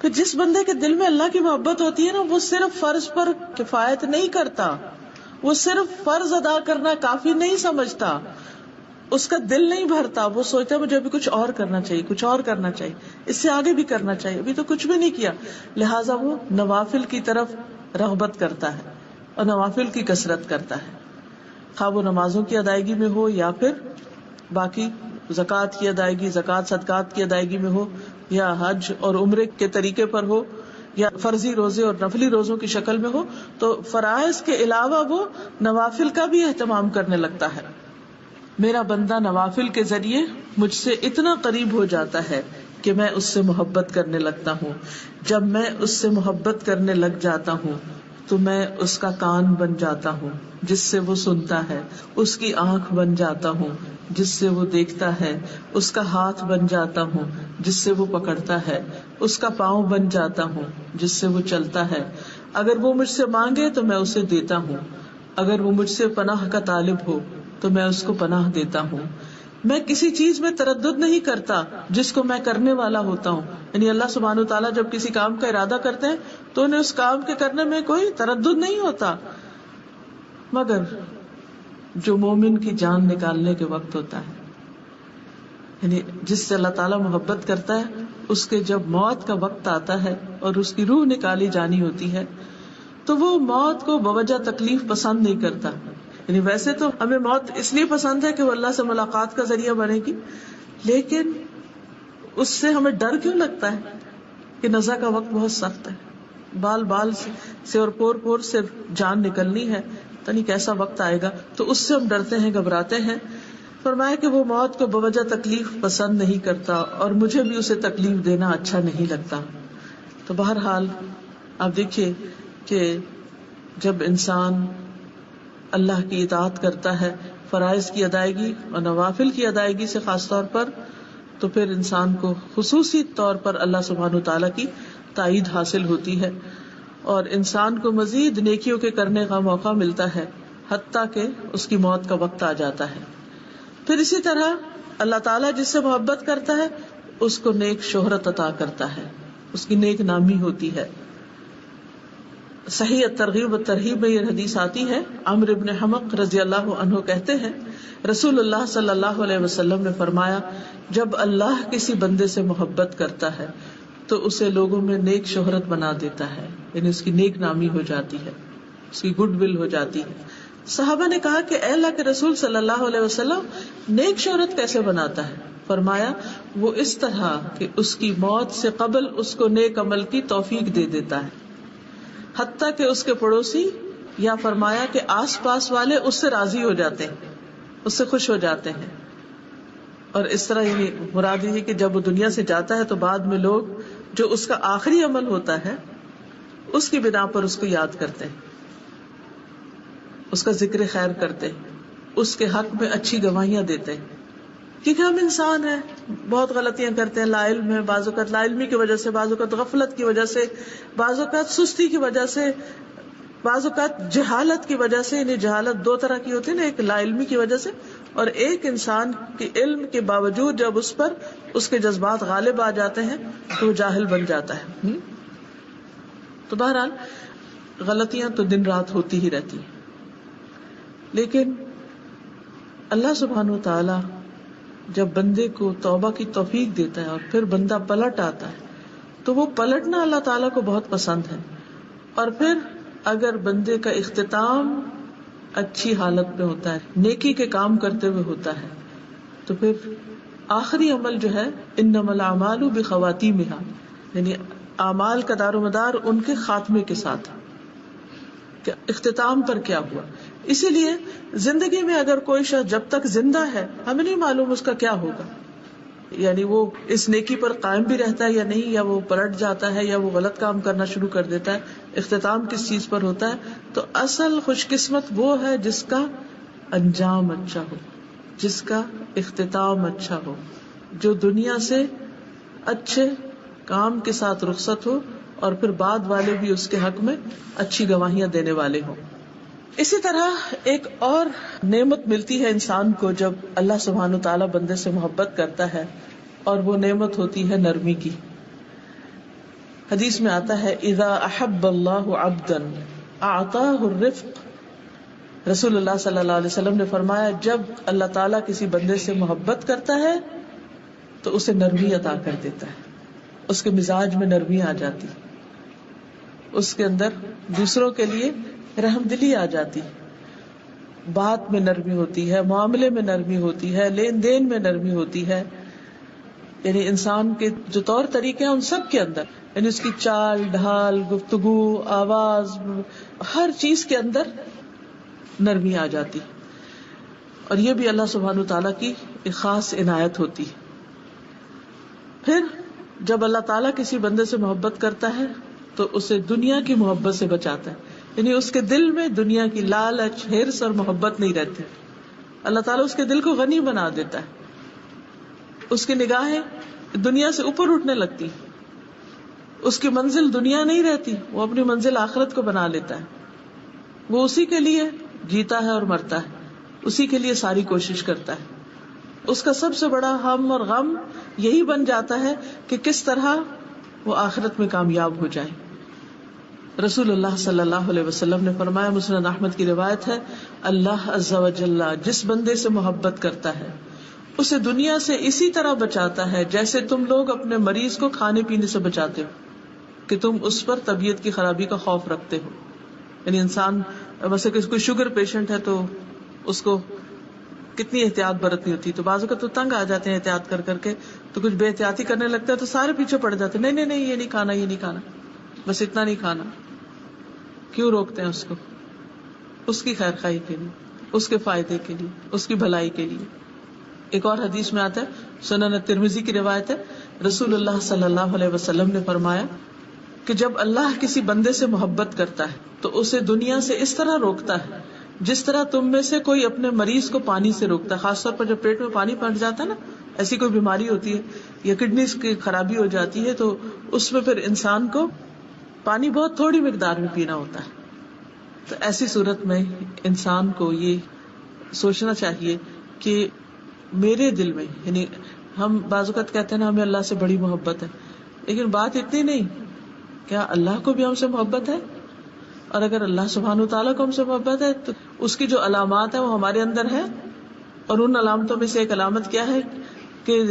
پھر جس بندے کے دل میں اللہ کی محبت ہوتی ہے نا، وہ صرف فرض پر کفایت نہیں کرتا، وہ صرف فرض ادا کرنا کافی نہیں سمجھتا، اس کا دل نہیں بھرتا، وہ سوچتا ہے مجھے ابھی کچھ اور کرنا چاہیے، کچھ اور کرنا چاہیے، اس سے آگے بھی کرنا چاہیے، ابھی تو کچھ بھی نہیں کیا. لہٰذا وہ نوافل کی طرف رغبت کرتا ہے اور نوافل کی کثرت کرتا ہے، خواہ وہ نمازوں کی ادائیگی میں ہو یا پھر باقی زکوٰۃ کی ادائیگی، زکوٰۃ صدقات کی ادائیگی میں ہو، یا حج اور عمرے کے طریقے پر ہو، یا فرضی روزے اور نفلی روزوں کی شکل میں ہو. تو فرائض کے علاوہ وہ نوافل کا بھی اہتمام کرنے لگتا ہے. میرا بندہ نوافل کے ذریعے مجھ سے اتنا قریب ہو جاتا ہے کہ میں اس سے محبت کرنے لگتا ہوں. جب میں اس سے محبت کرنے لگ جاتا ہوں تو میں اس کا کان بن جاتا ہوں جس سے وہ سنتا ہے، اس کی آنکھ بن جاتا ہوں جس سے وہ دیکھتا ہے، اس کا ہاتھ بن جاتا ہوں جس سے وہ پکڑتا ہے، اس کا پاؤں بن جاتا ہوں جس سے وہ چلتا ہے. اگر وہ مجھ سے مانگے تو میں اسے دیتا ہوں، اگر وہ مجھ سے پناہ کا طالب ہو تو میں اس کو پناہ دیتا ہوں. میں کسی چیز میں تردد نہیں کرتا جس کو میں کرنے والا ہوتا ہوں. یعنی اللہ سبحانہ وتعالیٰ جب کسی کام کا ارادہ کرتے ہیں تو انہیں اس کام کے کرنے میں کوئی تردد نہیں ہوتا، مگر جو مومن کی جان نکالنے کے وقت ہوتا ہے، یعنی جس سے اللہ تعالیٰ محبت کرتا ہے، اس کے جب موت کا وقت آتا ہے اور اس کی روح نکالی جانی ہوتی ہے تو وہ موت کو بوجہ تکلیف پسند نہیں کرتا. یعنی ویسے تو ہمیں موت اس لیے پسند ہے کہ وہ اللہ سے ملاقات کا ذریعہ بنے گی، لیکن اس سے ہمیں ڈر کیوں لگتا ہے کہ نزا کا وقت بہت سخت ہے، بال بال سے اور پور پور سے جان نکلنی ہے، پتہ نہیں کیسا وقت آئے گا، تو اس سے ہم ڈرتے ہیں، گھبراتے ہیں. فرمایا کہ وہ موت کو بوجہ تکلیف پسند نہیں کرتا اور مجھے بھی اسے تکلیف دینا اچھا نہیں لگتا. تو بہرحال آپ دیکھیے کہ جب انسان اللہ کی اطاعت کرتا ہے، فرائض کی ادائیگی اور نوافل کی ادائیگی سے خاص طور پر، تو پھر انسان کو خصوصی طور پر اللہ سبحانہ وتعالیٰ کی تائید حاصل ہوتی ہے اور انسان کو مزید نیکیوں کے کرنے کا موقع ملتا ہے، حتیٰ کہ اس کی موت کا وقت آ جاتا ہے. پھر اسی طرح اللہ تعالیٰ جس سے محبت کرتا ہے اس کو نیک شہرت عطا کرتا ہے، اس کی نیک نامی ہوتی ہے. صحیح ترغیب و ترہیب میں یہ حدیث آتی ہے، عمرو بن حمق رضی اللہ عنہ کہتے ہیں رسول اللہ صلی اللہ علیہ وسلم نے فرمایا، جب اللہ کسی بندے سے محبت کرتا ہے تو اسے لوگوں میں نیک شہرت بنا دیتا ہے، یعنی اس کی نیک نامی ہو جاتی ہے، اس کی گڈ ول ہو جاتی ہے. صحابہ نے کہا کہ اے اللہ کے رسول صلی اللہ علیہ وسلم، نیک شہرت کیسے بناتا ہے؟ فرمایا وہ اس طرح کہ اس کی موت سے قبل اس کو نیک عمل کی توفیق دے دیتا ہے، حتیٰ کہ اس کے پڑوسی یا فرمایا کہ آس پاس والے اس سے راضی ہو جاتے ہیں، اس سے خوش ہو جاتے ہیں. اور اس طرح یعنی مراد یہ کہ جب وہ دنیا سے جاتا ہے تو بعد میں لوگ جو اس کا آخری عمل ہوتا ہے اس کی بنا پر اس کو یاد کرتے ہیں، اس کا ذکر خیر کرتے ہیں، اس کے حق میں اچھی گواہیاں دیتے ہیں. کیونکہ ہم انسان ہیں، بہت غلطیاں کرتے ہیں، لا علم ہے، بعض اوقات لا علمی کی وجہ سے، بعض اوقات غفلت کی وجہ سے، بعض اوقات سستی کی وجہ سے، بعض اوقات جہالت کی وجہ سے. یعنی جہالت دو طرح کی ہوتی ہے نا، ایک لا علمی کی وجہ سے اور ایک انسان کے علم کے باوجود جب اس پر اس کے جذبات غالب آ جاتے ہیں تو وہ جاہل بن جاتا ہے. تو بہرحال غلطیاں تو دن رات ہوتی ہی رہتی ہیں، لیکن اللہ سبحانہ وتعالی جب بندے کو توبہ کی توفیق دیتا ہے اور پھر بندہ پلٹ آتا ہے تو وہ پلٹنا اللہ تعالیٰ کو بہت پسند ہے. اور پھر اگر بندے کا اختتام اچھی حالت میں ہوتا ہے, نیکی کے کام کرتے ہوئے ہوتا ہے, تو پھر آخری عمل جو ہے انما الاعمال بخواتیمہا, یعنی اعمال کا دار و مدار ان کے خاتمے کے ساتھ, کہ اختتام پر کیا ہوا. اسی لیے زندگی میں اگر کوئی شخص جب تک زندہ ہے ہمیں نہیں معلوم اس کا کیا ہوگا, یعنی وہ اس نیکی پر قائم بھی رہتا ہے یا نہیں, یا وہ پلٹ جاتا ہے یا وہ غلط کام کرنا شروع کر دیتا ہے, اختتام کس چیز پر ہوتا ہے. تو اصل خوش قسمت وہ ہے جس کا انجام اچھا ہو, جس کا اختتام اچھا ہو, جو دنیا سے اچھے کام کے ساتھ رخصت ہو اور پھر بعد والے بھی اس کے حق میں اچھی گواہیاں دینے والے ہوں. اسی طرح ایک اور نعمت ملتی ہے انسان کو جب اللہ سبحانہ وتعالی بندے سے محبت کرتا ہے, اور وہ نعمت ہوتی ہے نرمی کی. حدیث میں آتا ہے اذا احب اللہ عبدا اعطاہ الرفق. رسول اللہ صلی اللہ علیہ وسلم نے فرمایا جب اللہ تعالیٰ کسی بندے سے محبت کرتا ہے تو اسے نرمی عطا کر دیتا ہے, اس کے مزاج میں نرمی آ جاتی, اس کے اندر دوسروں کے لیے رحم دلی آ جاتی, بات میں نرمی ہوتی ہے, معاملے میں نرمی ہوتی ہے, لین دین میں نرمی ہوتی ہے. یعنی انسان کے جو طور طریقے ہیں ان سب کے اندر, یعنی اس کی چال ڈھال, گفتگو, آواز, ہر چیز کے اندر نرمی آ جاتی. اور یہ بھی اللہ سبحانہ تعالیٰ کی ایک خاص عنایت ہوتی. پھر جب اللہ تعالیٰ کسی بندے سے محبت کرتا ہے تو اسے دنیا کی محبت سے بچاتا ہے, یعنی اس کے دل میں دنیا کی لالچ, ہرس اور محبت نہیں رہتی. اللہ تعالیٰ اس کے دل کو غنی بنا دیتا ہے, اس کی نگاہیں دنیا سے اوپر اٹھنے لگتی, اس کی منزل دنیا نہیں رہتی, وہ اپنی منزل آخرت کو بنا لیتا ہے. وہ اسی کے لیے جیتا ہے اور مرتا ہے, اسی کے لیے ساری کوشش کرتا ہے. اس کا سب سے بڑا ہم اور غم یہی بن جاتا ہے کہ کس طرح وہ آخرت میں کامیاب ہو جائے. رسول اللہ صلی اللہ علیہ وسلم نے فرمایا, مسند احمد کی روایت ہے, اللہ عز و جل جس بندے سے محبت کرتا ہے اسے دنیا سے اسی طرح بچاتا ہے جیسے تم لوگ اپنے مریض کو کھانے پینے سے بچاتے ہو, کہ تم اس پر طبیعت کی خرابی کا خوف رکھتے ہو. یعنی انسان ویسے کہ کوئی شوگر پیشنٹ ہے تو اس کو کتنی احتیاط برتنی ہوتی, تو بعض اوقات تو تنگ آ جاتے ہیں احتیاط کر کر کے, تو کچھ بے احتیاطی کرنے لگتا ہے تو سارے پیچھے پڑ جاتے ہیں, نہیں نہیں یہ نہیں کھانا, یہ نہیں کھانا, بس اتنا نہیں کھانا. کیوں روکتے ہیں اس کو؟ اس کی خیر خواہی کے لیے, اس کے فائدے کے لیے, اس کی بھلائی کے لیے. ایک اور حدیث میں آتا ہے, سنن ترمذی کی روایت ہے, رسول اللہ صلی اللہ علیہ وسلم نے فرمایا کہ جب اللہ کسی بندے سے محبت کرتا ہے تو اسے دنیا سے اس طرح روکتا ہے جس طرح تم میں سے کوئی اپنے مریض کو پانی سے روکتا ہے. خاص طور پر جب پیٹ میں پانی پڑ جاتا ہے نا, ایسی کوئی بیماری ہوتی ہے یا کڈنیز کی خرابی ہو جاتی ہے, تو اس میں پھر انسان کو پانی بہت تھوڑی مقدار میں پینا ہوتا ہے. تو ایسی صورت میں انسان کو یہ سوچنا چاہیے کہ میرے دل میں, یعنی ہم بعض اوقات کہتے ہیں نا ہمیں اللہ سے بڑی محبت ہے, لیکن بات اتنی نہیں, کیا اللہ کو بھی ہم سے محبت ہے؟ اور اگر اللہ سبحانہ تعالیٰ کو ہم سے محبت ہے تو اس کی جو علامات ہیں وہ ہمارے اندر ہے. اور ان علامتوں میں سے ایک علامت کیا ہے کہ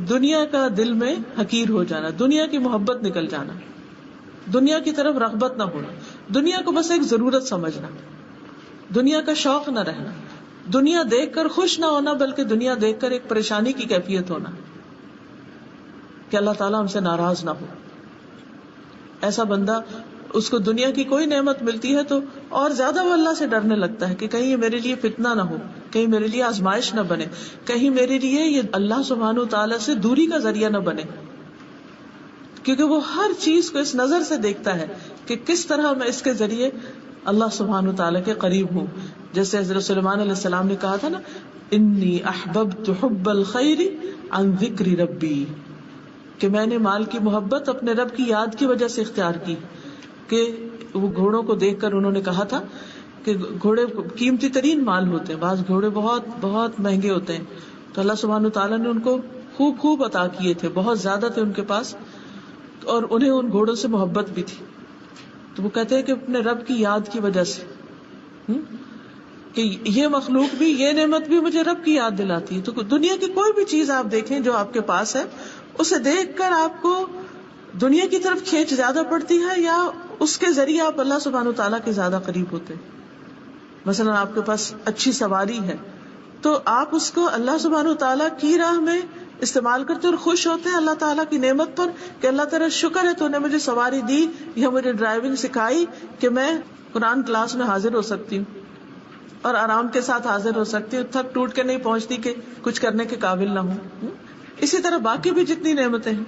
دنیا کا دل میں حقیر ہو جانا, دنیا کی محبت نکل جانا, دنیا کی طرف رغبت نہ ہونا, دنیا کو بس ایک ضرورت سمجھنا, دنیا کا شوق نہ رہنا, دنیا دیکھ کر خوش نہ ہونا بلکہ دنیا دیکھ کر ایک پریشانی کی کیفیت ہونا کہ اللہ تعالیٰ ہم سے ناراض نہ ہو. ایسا بندہ, اس کو دنیا کی کوئی نعمت ملتی ہے تو اور زیادہ وہ اللہ سے ڈرنے لگتا ہے کہ کہیں یہ میرے لیے فتنہ نہ ہو, کہیں میرے لیے آزمائش نہ بنے, کہیں میرے لیے یہ اللہ سبحانہ تعالیٰ سے دوری کا ذریعہ نہ بنے. کیونکہ وہ ہر چیز کو اس نظر سے دیکھتا ہے کہ کس طرح میں اس کے ذریعے اللہ سبحانہ تعالیٰ کے قریب ہوں. جیسے حضرت سلیمان علیہ السلام نے کہا تھا نا, انی احببت حب الخیر عن ذکر ربی, کہ میں نے مال کی محبت اپنے رب کی یاد کی وجہ سے اختیار کی. کہ وہ گھوڑوں کو دیکھ کر انہوں نے کہا تھا کہ گھوڑے قیمتی ترین مال ہوتے ہیں, بعض گھوڑے بہت بہت مہنگے ہوتے ہیں, تو اللہ سبحانہ تعالیٰ نے ان کو خوب خوب عطا کیے تھے, بہت زیادہ تھے ان کے پاس, اور انہیں ان گھوڑوں سے محبت بھی تھی. تو وہ کہتے ہیں کہ اپنے رب کی یاد کی وجہ سے کہ یہ مخلوق بھی، یہ نعمت بھی مجھے رب کی یاد دلاتی ہے. تو دنیا کی کوئی بھی چیز آپ دیکھیں جو آپ کے پاس ہے، اسے دیکھ کر آپ کو دنیا کی طرف کھینچ زیادہ پڑتی ہے یا اس کے ذریعے آپ اللہ سبحانہ تعالیٰ کے زیادہ قریب ہوتے ہیں؟ مثلا آپ کے پاس اچھی سواری ہے تو آپ اس کو اللہ سبحانہ تعالیٰ کی راہ میں استعمال کرتے اور خوش ہوتے ہیں اللہ تعالیٰ کی نعمت پر کہ اللہ تعالیٰ شکر ہے تو نے مجھے سواری دی یا مجھے ڈرائیونگ سکھائی کہ میں قرآن کلاس میں حاضر ہو سکتی ہوں اور آرام کے ساتھ حاضر ہو سکتی ہوں، تھک ٹوٹ کے نہیں پہنچتی کہ کچھ کرنے کے قابل نہ ہوں. اسی طرح باقی بھی جتنی نعمتیں ہیں،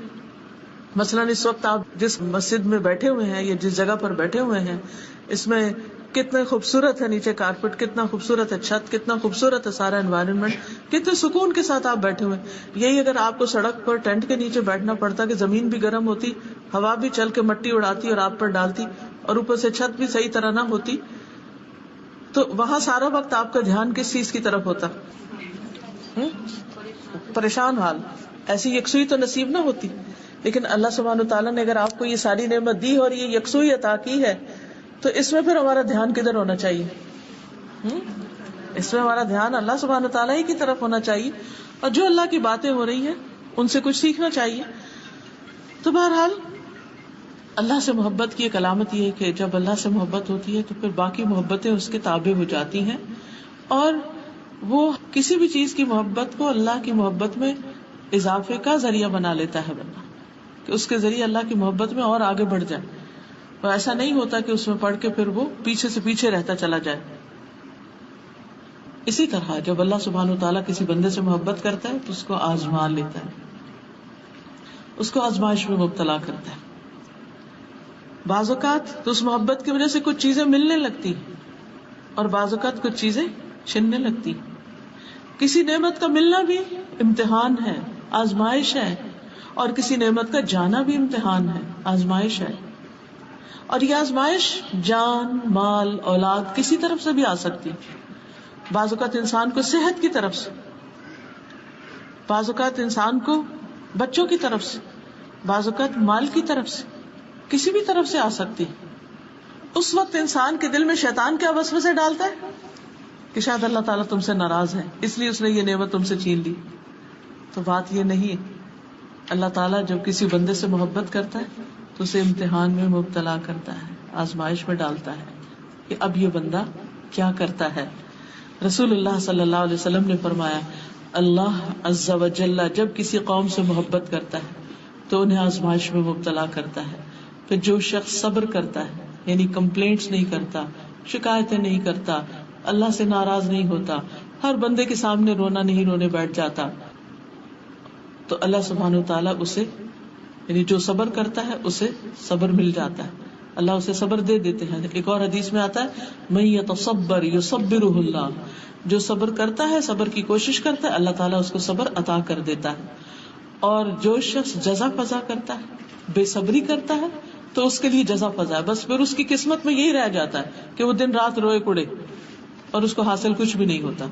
مثلا اس وقت آپ جس مسجد میں بیٹھے ہوئے ہیں یا جس جگہ پر بیٹھے ہوئے ہیں، اس میں کتنے خوبصورت ہے نیچے کارپیٹ، کتنا خوبصورت ہے چھت، کتنا خوبصورت ہے سارا انوائرمنٹ، کتنے سکون کے ساتھ آپ بیٹھے ہوئے. یہی اگر آپ کو سڑک پر ٹینٹ کے نیچے بیٹھنا پڑتا کہ زمین بھی گرم ہوتی، ہوا بھی چل کے مٹی اڑاتی اور آپ پر ڈالتی اور اوپر سے چھت بھی صحیح طرح نہ ہوتی، تو وہاں سارا وقت آپ کا دھیان کس چیز کی طرف ہوتا؟ پریشان حال. ایسی یکسوئی تو نصیب نہ ہوتی. لیکن اللہ سبحانہ تعالیٰ نے اگر آپ کو یہ ساری نعمت دی اور یہ یکسوئی عطا کی ہے تو اس میں پھر ہمارا دھیان کدھر ہونا چاہیے؟ اس میں ہمارا دھیان اللہ سبحانہ تعالیٰ ہی کی طرف ہونا چاہیے اور جو اللہ کی باتیں ہو رہی ہیں ان سے کچھ سیکھنا چاہیے. تو بہرحال اللہ سے محبت کی ایک علامت یہ ہے کہ جب اللہ سے محبت ہوتی ہے تو پھر باقی محبتیں اس کے تابع ہو جاتی ہیں اور وہ کسی بھی چیز کی محبت کو اللہ کی محبت میں اضافے کا ذریعہ بنا لیتا ہے بندہ، کہ اس کے ذریعے اللہ کی محبت میں اور آگے بڑھ جائے. تو ایسا نہیں ہوتا کہ اس میں پڑھ کے پھر وہ پیچھے سے پیچھے رہتا چلا جائے. اسی طرح جب اللہ سبحانہ وتعالیٰ کسی بندے سے محبت کرتا ہے تو اس کو آزما لیتا ہے، اس کو آزمائش میں مبتلا کرتا ہے. بعض اوقات تو اس محبت کی وجہ سے کچھ چیزیں ملنے لگتی اور بعض اوقات کچھ چیزیں چھننے لگتی. کسی نعمت کا ملنا بھی امتحان ہے، آزمائش ہے، اور کسی نعمت کا جانا بھی امتحان ہے، آزمائش ہے. اور یہ آزمائش جان، مال، اولاد کسی طرف سے بھی آ سکتی. بعض اوقات انسان کو صحت کی طرف سے، بعض اوقات انسان کو بچوں کی طرف سے، بعض اوقات مال کی طرف سے، کسی بھی طرف سے آ سکتی. اس وقت انسان کے دل میں شیطان کیا وسوسے ڈالتا ہے کہ شاید اللہ تعالیٰ تم سے ناراض ہے اس لیے اس نے یہ نعمت تم سے چھین لی. تو بات یہ نہیں ہے. اللہ تعالیٰ جب کسی بندے سے محبت کرتا ہے تو اسے امتحان میں مبتلا کرتا ہے، آزمائش میں ڈالتا ہے کہ اب یہ بندہ کیا کرتا ہے. رسول اللہ صلی اللہ علیہ وسلم نے فرمایا اللہ عز و جل جب کسی قوم سے محبت کرتا ہے تو انہیں آزمائش میں مبتلا کرتا ہے. پھر جو شخص صبر کرتا ہے یعنی کمپلینٹس نہیں کرتا، شکایتیں نہیں کرتا، اللہ سے ناراض نہیں ہوتا، ہر بندے کے سامنے رونا نہیں رونے بیٹھ جاتا، تو اللہ سبحانہ وتعالیٰ اسے یعنی جو صبر کرتا ہے اسے صبر مل جاتا ہے، اللہ اسے صبر دے دیتے ہیں. ایک اور حدیث میں آتا ہے من یتصبر یصبرہ اللہ، جو صبر کرتا ہے، صبر کی کوشش کرتا ہے، اللہ تعالیٰ اس کو صبر عطا کر دیتا ہے. اور جو شخص جزا فضا کرتا ہے، بے صبری کرتا ہے، تو اس کے لیے جزا فضا ہے، بس پھر اس کی قسمت میں یہی رہ جاتا ہے کہ وہ دن رات روئے کڑے اور اس کو حاصل کچھ بھی نہیں ہوتا.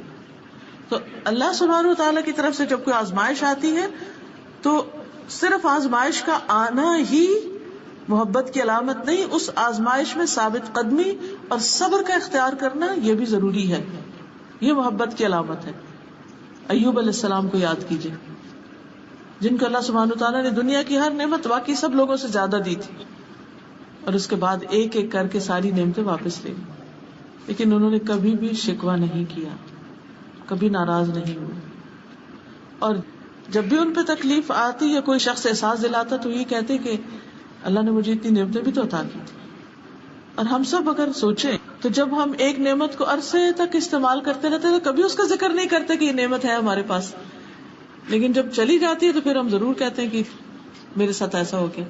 تو اللہ سبحانہ وتعالیٰ کی طرف سے جب کوئی آزمائش آتی ہے تو صرف آزمائش کا آنا ہی محبت کی علامت نہیں، اس آزمائش میں ثابت قدمی اور صبر کا اختیار کرنا یہ بھی ضروری ہے. یہ محبت کی علامت ہے. ایوب علیہ السلام کو یاد کیجئے، جن کو اللہ سبحانہ وتعالیٰ نے دنیا کی ہر نعمت باقی سب لوگوں سے زیادہ دی تھی اور اس کے بعد ایک ایک کر کے ساری نعمتیں واپس لے لی، لیکن انہوں نے کبھی بھی شکوہ نہیں کیا، کبھی ناراض نہیں ہوئے. اور جب بھی ان پہ تکلیف آتی یا کوئی شخص احساس دلاتا تو یہ کہتے کہ اللہ نے مجھے اتنی نعمتیں بھی تو عطا کی تھی. اور ہم سب اگر سوچیں تو جب ہم ایک نعمت کو عرصے تک استعمال کرتے رہتے تو کبھی اس کا ذکر نہیں کرتے کہ یہ نعمت ہے ہمارے پاس، لیکن جب چلی جاتی ہے تو پھر ہم ضرور کہتے ہیں کہ میرے ساتھ ایسا ہو گیا،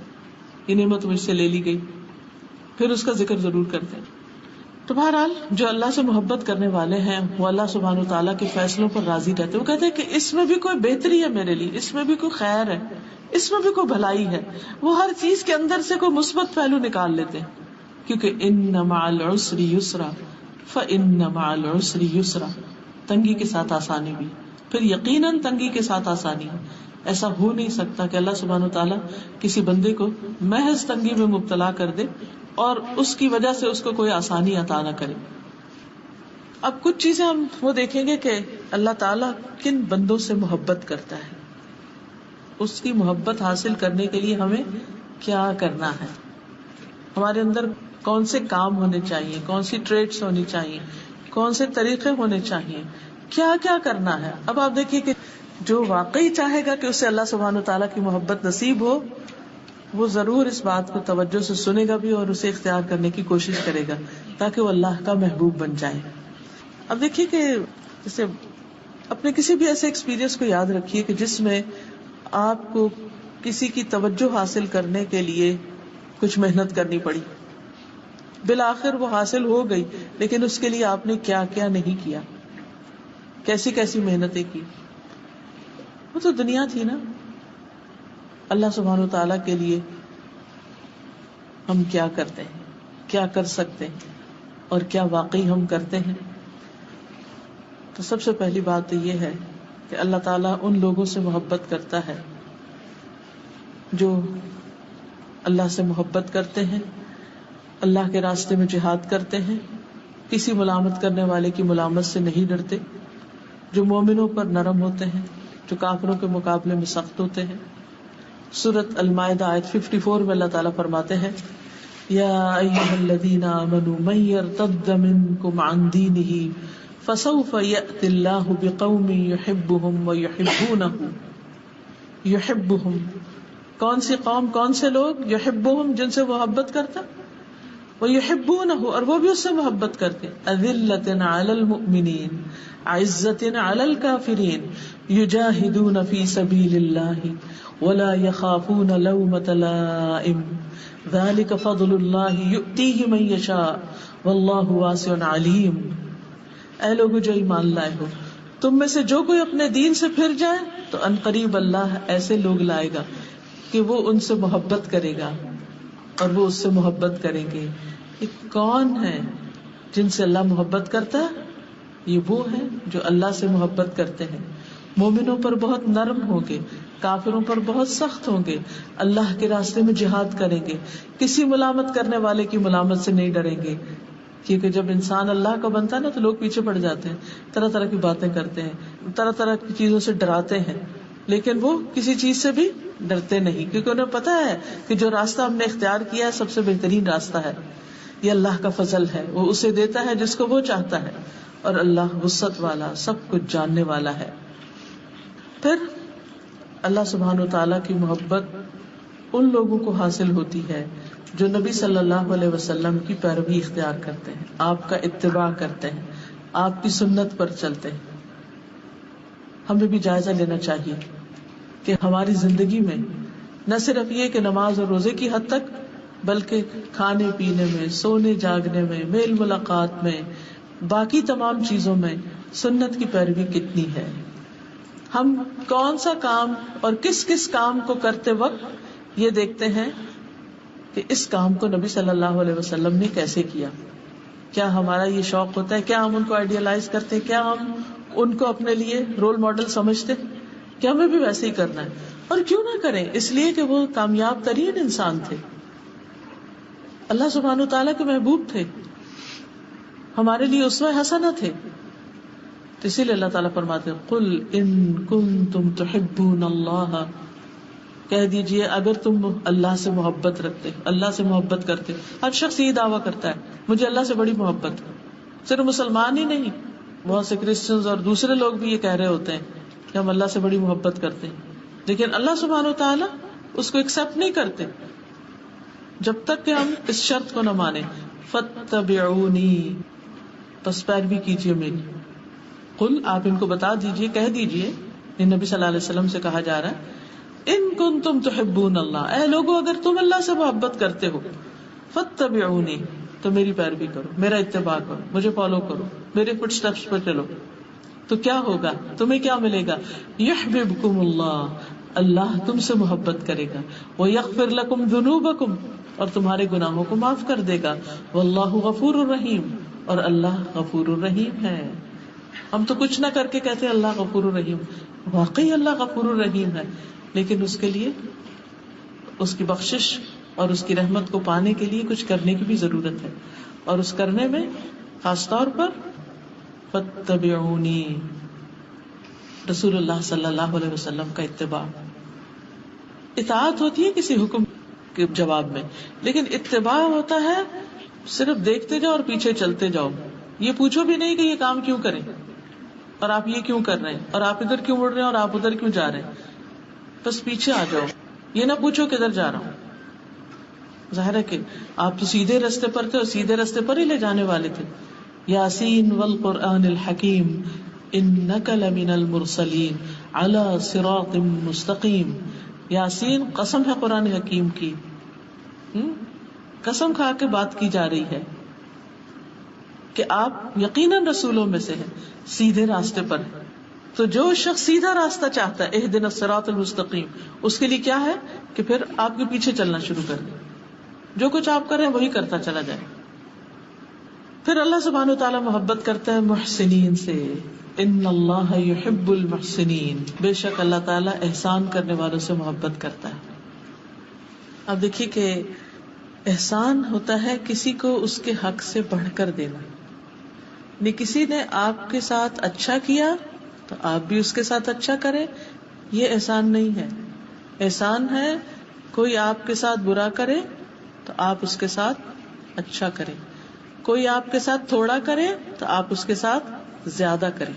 یہ نعمت مجھ سے لے لی گئی، پھر اس کا ذکر ضرور کرتے ہیں. تو بہرحال جو اللہ سے محبت کرنے والے ہیں وہ اللہ سبحانہ وتعالیٰ کے فیصلوں پر راضی رہتے ہیں. وہ کہتے ہیں کہ اس میں بھی کوئی بہتری ہے میرے لیے، اس میں بھی کوئی خیر ہے، اس میں بھی کوئی بھلائی ہے. وہ ہر چیز کے اندر سے کوئی مثبت پہلو نکال لیتے ہیں، کیونکہ ان مع العسر یسرا فان مع العسر یسرا، تنگی کے ساتھ آسانی بھی، پھر یقیناً تنگی کے ساتھ آسانی ہے. ایسا ہو نہیں سکتا کہ اللہ سبحانہ وتعالیٰ کسی بندے کو محض تنگی میں مبتلا کر دے اور اس کی وجہ سے اس کو کوئی آسانی عطا نہ کرے. اب کچھ چیزیں ہم وہ دیکھیں گے کہ اللہ تعالیٰ کن بندوں سے محبت کرتا ہے، اس کی محبت حاصل کرنے کے لیے ہمیں کیا کرنا ہے، ہمارے اندر کون سے کام ہونے چاہیے، کون سی ٹریٹس ہونی چاہیے، کون سے طریقے ہونے چاہیے، کیا کیا کرنا ہے. اب آپ دیکھیے کہ جو واقعی چاہے گا کہ اسے اللہ سبحانہ وتعالیٰ کی محبت نصیب ہو، وہ ضرور اس بات کو توجہ سے سنے گا بھی اور اسے اختیار کرنے کی کوشش کرے گا تاکہ وہ اللہ کا محبوب بن جائے. اب دیکھیے کہ جیسے اپنے کسی بھی ایسے ایکسپیرئنس کو یاد رکھیے کہ جس میں آپ کو کسی کی توجہ حاصل کرنے کے لیے کچھ محنت کرنی پڑی، بالآخر وہ حاصل ہو گئی، لیکن اس کے لیے آپ نے کیا کیا نہیں کیا، کیسی کیسی محنتیں کی. وہ تو دنیا تھی نا. اللہ سبحانہ وتعالیٰ کے لیے ہم کیا کرتے ہیں، کیا کر سکتے ہیں اور کیا واقعی ہم کرتے ہیں. تو سب سے پہلی بات تو یہ ہے کہ اللہ تعالیٰ ان لوگوں سے محبت کرتا ہے جو اللہ سے محبت کرتے ہیں، اللہ کے راستے میں جہاد کرتے ہیں، کسی ملامت کرنے والے کی ملامت سے نہیں ڈرتے، جو مومنوں پر نرم ہوتے ہیں، جو کافروں کے مقابلے میں سخت ہوتے ہیں. سورۃ المائدہ آیت 54 میں اللہ تعالیٰ فرماتے ہیں یا ایھا الذین آمنوا من یرتد منکم عن دینہ فسوف یأتی اللہ بقوم یحبهم ویحبونہ. یحبهم، کون سی قوم، کون سے لوگ؟ یحبهم، جن سے محبت کرتا، ویحبونہ، اور وہ بھی اس سے محبت کرتے. اذلۃ علی المؤمنین عزۃ علی الکافرین یجاہدون فی سبیل اللہ ولا یخافون لومۃ لائم ذلک فضل اللہ یؤتیہ من یشاء واللہ واسع علیم. اے لوگو جو ایمان لائے ہو، تم میں سے جو کوئی اپنے دین سے پھر جائے تو عنقریب اللہ ایسے لوگ لائے گا کہ وہ ان سے محبت کرے گا اور وہ اس سے محبت کریں گے. یہ کون ہے جن سے اللہ محبت کرتا ہے؟ یہ وہ ہے جو اللہ سے محبت کرتے ہیں، مومنوں پر بہت نرم ہوں گے، کافروں پر بہت سخت ہوں گے، اللہ کے راستے میں جہاد کریں گے، کسی ملامت کرنے والے کی ملامت سے نہیں ڈریں گے. کیونکہ جب انسان اللہ کا بنتا ہے نا تو لوگ پیچھے پڑ جاتے ہیں، طرح طرح کی باتیں کرتے ہیں، طرح طرح کی چیزوں سے ڈراتے ہیں، لیکن وہ کسی چیز سے بھی ڈرتے نہیں، کیونکہ انہیں پتا ہے کہ جو راستہ ہم نے اختیار کیا ہے سب سے بہترین راستہ ہے، یہ اللہ کا فضل ہے، وہ اسے دیتا ہے جس کو وہ چاہتا ہے، اور اللہ وسعت والا، سب کچھ جاننے والا ہے. پھر اللہ سبحانہ وتعالیٰ کی محبت ان لوگوں کو حاصل ہوتی ہے جو نبی صلی اللہ علیہ وسلم کی پیروی اختیار کرتے ہیں، آپ کا اتباع کرتے ہیں، آپ کی سنت پر چلتے ہیں. ہمیں بھی جائزہ لینا چاہیے کہ ہماری زندگی میں نہ صرف یہ کہ نماز اور روزے کی حد تک، بلکہ کھانے پینے میں، سونے جاگنے میں، میل ملاقات میں، باقی تمام چیزوں میں سنت کی پیروی کتنی ہے. ہم کون سا کام اور کس کس کام کو کرتے وقت یہ دیکھتے ہیں کہ اس کام کو نبی صلی اللہ علیہ وسلم نے کیسے کیا. کیا ہمارا یہ شوق ہوتا ہے؟ کیا ہم ان کو آئیڈیالائز کرتے ہیں؟ کیا ہم ان کو اپنے لیے رول ماڈل سمجھتے ہیں؟ کیا ہمیں بھی ویسے ہی کرنا ہے؟ اور کیوں نہ کریں، اس لیے کہ وہ کامیاب ترین انسان تھے، اللہ سبحانہ وتعالیٰ کے محبوب تھے، ہمارے لیے اسوہ حسنہ تھے. تو اسی لیے اللہ تعالیٰ فرماتے ہیں قل ان کنتم تحبون اللہ، کہہ دیجئے اگر تم اللہ سے محبت رکھتے، اللہ سے محبت کرتے. ہر شخص یہ دعویٰ کرتا ہے مجھے اللہ سے بڑی محبت ہے، صرف مسلمان ہی نہیں، بہت سے کرسچنز اور دوسرے لوگ بھی یہ کہہ رہے ہوتے ہیں کہ ہم اللہ سے بڑی محبت کرتے ہیں، لیکن اللہ سبحانہ وتعالیٰ اس کو ایکسپٹ نہیں کرتے جب تک کہ ہم اس شرط کو نہ مانیں فاتبعونی، پس پیروی کیجیے میری. قل، آپ ان کو بتا دیجئے، کہہ دیجئے، یہ نبی صلی اللہ علیہ وسلم سے کہا جا رہا ہے، ان کنتم تحبون اللہ، اے لوگو اگر تم اللہ سے محبت کرتے ہو، فاتبعونی، تو میری پیروی کرو، میرا اتباع کرو، مجھے فالو کرو، میرے فٹ سٹیپس پر چلو. تو کیا ہوگا؟ تمہیں کیا ملے گا؟ یحببکم اللہ، اللہ تم سے محبت کرے گا، ویغفر لکم ذنوبکم، اور تمہارے گناہوں کو معاف کر دے گا، واللہ غفور الرحیم، اور اللہ غفور الرحیم ہے. ہم تو کچھ نہ کر کے کہتے ہیں اللہ غفور الرحیم، واقعی اللہ غفور الرحیم ہے، لیکن اس کے لیے اس کی بخشش اور اس کی رحمت کو پانے کے لیے کچھ کرنے کی بھی ضرورت ہے، اور اس کرنے میں خاص طور پر فاتبعونی، رسول اللہ صلی اللہ علیہ وسلم کا اتباع. اطاعت ہوتی ہے کسی حکم کے جواب میں، لیکن اتباع ہوتا ہے صرف دیکھتے جاؤ اور پیچھے چلتے جاؤ. یہ پوچھو بھی نہیں کہ یہ کام کیوں کریں، اور آپ یہ کیوں کر رہے ہیں، اور آپ ادھر کیوں مڑ رہے ہیں، اور آپ ادھر کیوں جا رہے ہیں. بس پیچھے آ جاؤ، یہ نہ پوچھو کدھر جا رہا ہوں. ظاہر ہے کہ آپ تو سیدھے رستے پر تھے اور سیدھے رستے پر ہی لے جانے والے تھے. یاسین والقرآن الحکیم انک لمن المرسلین علی صراط مستقیم. یاسین قسم ہے قرآن حکیم کی، قسم کھا کے بات کی جا رہی ہے کہ آپ یقیناً رسولوں میں سے ہیں، سیدھے راستے پر ہیں. تو جو شخص سیدھا راستہ چاہتا ہے، اہدنا الصراط المستقیم، اس کے لیے کیا ہے کہ پھر آپ کے پیچھے چلنا شروع کر دیں، جو کچھ آپ کریں وہی کرتا چلا جائے. پھر اللہ سبحانہ وتعالی محبت کرتا ہے محسنین سے. ان اللہ یحب المحسنین، بے شک اللہ تعالیٰ احسان کرنے والوں سے محبت کرتا ہے. اب دیکھیے کہ احسان ہوتا ہے کسی کو اس کے حق سے بڑھ کر دینا. کسی نے آپ کے ساتھ اچھا کیا تو آپ بھی اس کے ساتھ اچھا کریں، یہ احسان نہیں ہے. احسان ہے کوئی آپ کے ساتھ برا کرے تو آپ اس کے ساتھ اچھا کریں، کوئی آپ کے ساتھ تھوڑا کرے تو آپ اس کے ساتھ زیادہ کریں.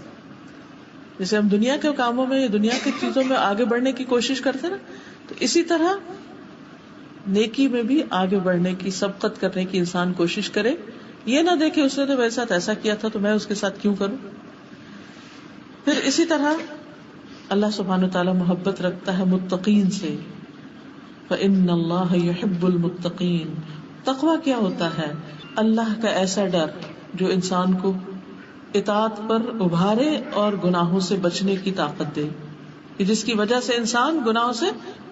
جیسے ہم دنیا کے کاموں میں، دنیا کی چیزوں میں آگے بڑھنے کی کوشش کرتے نا، تو اسی طرح نیکی میں بھی آگے بڑھنے کی، سبقت کرنے کی انسان کوشش کرے. یہ نہ دیکھے اس نے تو میرے ساتھ ایسا کیا تھا تو میں اس کے ساتھ کیوں کروں. پھر اسی طرح اللہ سبحانہ وتعالی محبت رکھتا ہے متقین سے. فإن اللہ یحب المتقین. تقویٰ کیا ہوتا ہے؟ اللہ کا ایسا ڈر جو انسان کو اطاعت پر ابھارے اور گناہوں سے بچنے کی طاقت دے، کہ جس کی وجہ سے انسان گناہوں سے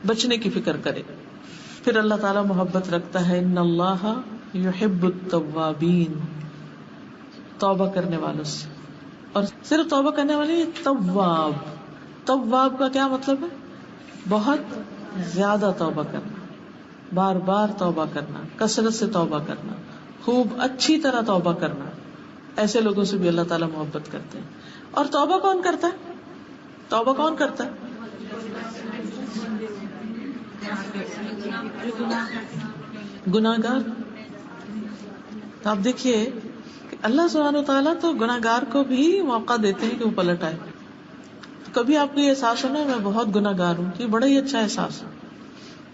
بچنے کی فکر کرے. پھر اللہ تعالیٰ محبت رکھتا ہے ان اللہ یحب التوابین، توبہ کرنے والوں سے. اور صرف توبہ کرنے والے تواب. تواب کا کیا مطلب ہے؟ بہت زیادہ توبہ کرنا، بار بار توبہ کرنا، کثرت سے توبہ کرنا، خوب اچھی طرح توبہ کرنا. ایسے لوگوں سے بھی اللہ تعالیٰ محبت کرتے ہیں. اور توبہ کون کرتا ہے؟ توبہ کون کرتا ہے؟ گناہ گار. تو آپ دیکھیے کہ اللہ سبحانہ وتعالیٰ تو گناہ گار کو بھی موقع دیتے ہیں کہ وہ پلٹ آئے. کبھی آپ کو یہ احساس ہونا میں بہت گناہ گار ہوں، یہ بڑا ہی اچھا احساس ہے.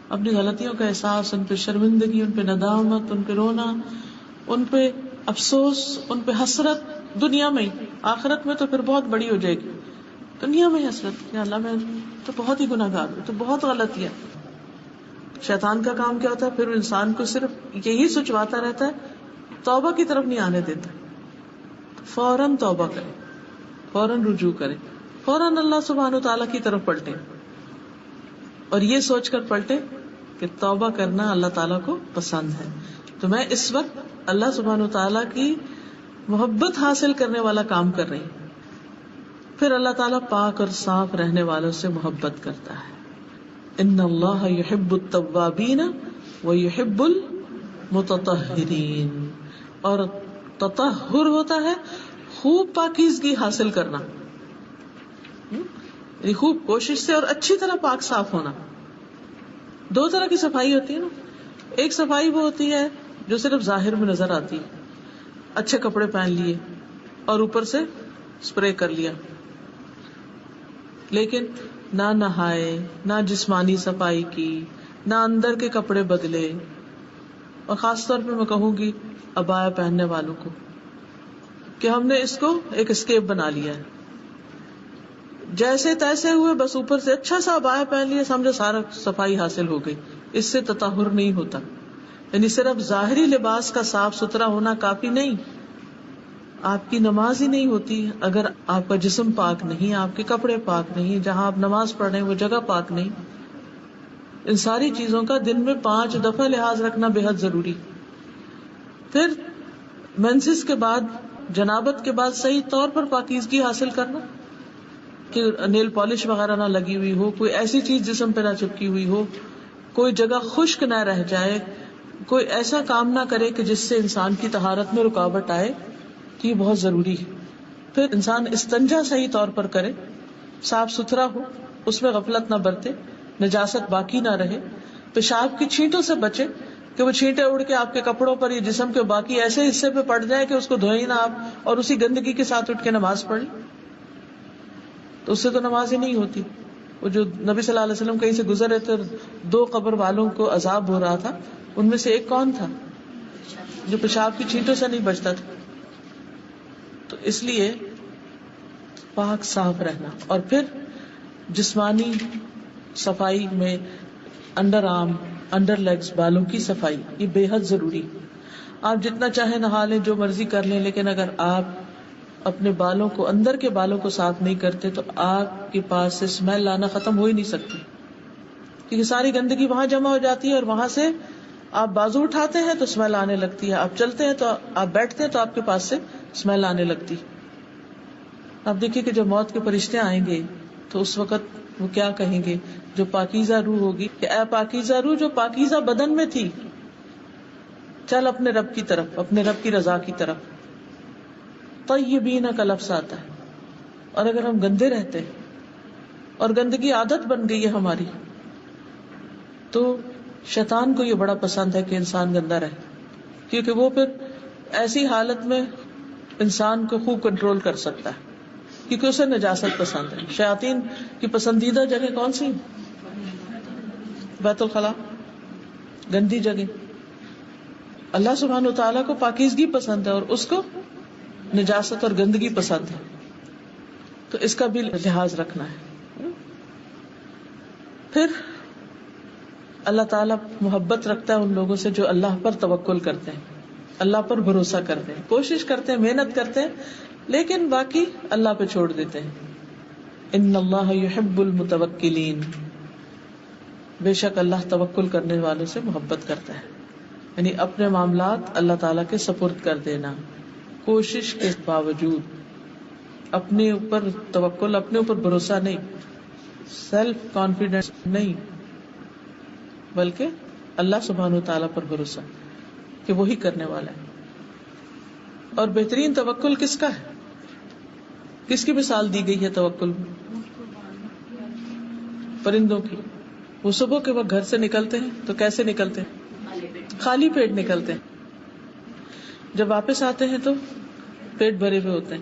اپنی غلطیوں کا احساس، ان پہ شرمندگی، ان پہ ندامت، ان پہ رونا، ان پہ افسوس، ان پہ حسرت، دنیا میں ہی. آخرت میں تو پھر بہت بڑی ہو جائے گی. دنیا میں حسرت کہ اللہ میں تو بہت ہی گناہ گار ہوں، تو بہت غلطیاں. شیطان کا کام کیا ہوتا ہے؟ پھر انسان کو صرف یہی سوچواتا رہتا ہے، توبہ کی طرف نہیں آنے دیتا. فوراً توبہ کرے، فوراً رجوع کرے، فوراً اللہ سبحانہ وتعالیٰ کی طرف پلٹے، اور یہ سوچ کر پلٹے کہ توبہ کرنا اللہ تعالیٰ کو پسند ہے. تو میں اس وقت اللہ سبحانہ وتعالیٰ کی محبت حاصل کرنے والا کام کر رہی ہوں. پھر اللہ تعالیٰ پاک اور صاف رہنے والوں سے محبت کرتا ہے. ان اللہ یحب التوابین ویحب المتطہرین. اور تطہر ہوتا ہے خوب پاکیزگی حاصل کرنا، یعنی خوب کوشش سے اور اچھی طرح پاک صاف ہونا. دو طرح کی صفائی ہوتی ہے نا. ایک صفائی وہ ہوتی ہے جو صرف ظاہر میں نظر آتی ہے، اچھے کپڑے پہن لیے اور اوپر سے اسپرے کر لیا، لیکن نہ نہائے، نہ جسمانی صفائی کی، نہ اندر کے کپڑے بدلے. اور خاص طور پہ میں کہوں گی عبایا پہننے والوں کو کہ ہم نے اس کو ایک اسکیپ بنا لیا ہے. جیسے تیسے ہوئے، بس اوپر سے اچھا سا عبایا پہن لیا، سمجھو سارا صفائی حاصل ہو گئی. اس سے تطہر نہیں ہوتا. یعنی صرف ظاہری لباس کا صاف ستھرا ہونا کافی نہیں. آپ کی نماز ہی نہیں ہوتی اگر آپ کا جسم پاک نہیں، آپ کے کپڑے پاک نہیں، جہاں آپ نماز پڑھ رہے ہیں وہ جگہ پاک نہیں. ان ساری چیزوں کا دن میں 5 دفعہ لحاظ رکھنا بے حد ضروری. پھر منسس کے بعد، جنابت کے بعد صحیح طور پر پاکیزگی حاصل کرنا کہ نیل پالش وغیرہ نہ لگی ہوئی ہو، کوئی ایسی چیز جسم پہ نہ چپکی ہوئی ہو، کوئی جگہ خشک نہ رہ جائے، کوئی ایسا کام نہ کرے کہ جس سے انسان کی طہارت میں رکاوٹ آئے. تو یہ بہت ضروری ہے. پھر انسان استنجا صحیح طور پر کرے، صاف ستھرا ہو، اس میں غفلت نہ برتے، نجاست باقی نہ رہے. پیشاب کی چھینٹوں سے بچے کہ وہ چھینٹیں اڑ کے آپ کے کپڑوں پر یا جسم کے باقی ایسے حصے پہ پڑ جائے کہ اس کو دھوئیں نہ آپ اور اسی گندگی کے ساتھ اٹھ کے نماز پڑھ لیں، تو اس سے تو نماز ہی نہیں ہوتی. وہ جو نبی صلی اللہ علیہ وسلم کہیں سے گزر رہے تھے، 2 قبر والوں کو عذاب ہو رہا تھا، ان میں سے ایک کون تھا؟ جو پیشاب کی چھینٹوں سے نہیں بچتا تھا. تو اس لیے پاک صاف رہنا. اور پھر جسمانی صفائی میں انڈر آرم، انڈر لیگز، بالوں کی صفائی، یہ بے حد ضروری. آپ جتنا چاہے نہا لیں، جو مرضی کر لیں، لیکن اگر آپ اپنے بالوں کو، اندر کے بالوں کو صاف نہیں کرتے تو آپ کے پاس سے اسمیل آنا ختم ہو ہی نہیں سکتی، کیونکہ ساری گندگی وہاں جمع ہو جاتی ہے اور وہاں سے آپ بازو اٹھاتے ہیں تو اسمیل آنے لگتی ہے، آپ چلتے ہیں تو آپ بیٹھتے ہیں تو آپ کے پاس سے اسمیل آنے لگتی. آپ دیکھیے کہ جب موت کے فرشتے آئیں گے تو اس وقت وہ کیا کہیں گے؟ جو پاکیزہ روح ہوگی کہ اے پاکیزہ روح جو پاکیزہ بدن میں تھی، چل اپنے رب کی طرف، اپنے رب کی رضا کی طرف. طیبین کا لفظ آتا ہے. اور اگر ہم گندے رہتے اور گندگی عادت بن گئی ہے ہماری، تو شیطان کو یہ بڑا پسند ہے کہ انسان گندا رہے، کیونکہ وہ پھر ایسی حالت میں انسان کو خوب کنٹرول کر سکتا ہے، کیونکہ اسے نجاست پسند ہے. شیاطین کی پسندیدہ جگہ کون سی؟ بیت الخلاء، گندی جگہ. اللہ سبحانہ وتعالیٰ کو پاکیزگی پسند ہے اور اس کو نجاست اور گندگی پسند ہے، تو اس کا بھی لحاظ رکھنا ہے. پھر اللہ تعالیٰ محبت رکھتا ہے ان لوگوں سے جو اللہ پر توکل کرتے ہیں، اللہ پر بھروسہ کرتے ہیں، کوشش کرتے ہیں، محنت کرتے ہیں، لیکن باقی اللہ پہ چھوڑ دیتے ہیں. ان اللہ یحب المتوکلین، بے شک اللہ توکل کرنے والوں سے محبت کرتا ہے. یعنی اپنے معاملات اللہ تعالیٰ کے سپرد کر دینا، کوشش کے باوجود، اپنے اوپر توکل، اپنے اوپر بھروسہ نہیں، سیلف کانفیڈنس نہیں، بلکہ اللہ سبحانہ وتعالیٰ پر بھروسہ کہ وہی کرنے والا ہے. اور بہترین توکل کس کا ہے؟ کس کی مثال دی گئی ہے توکل میں؟ پرندوں کی. وہ صبح کے وقت گھر سے نکلتے ہیں تو کیسے نکلتے ہیں؟ خالی پیٹ نکلتے ہیں. جب واپس آتے ہیں تو پیٹ بھرے ہوئے ہوتے ہیں،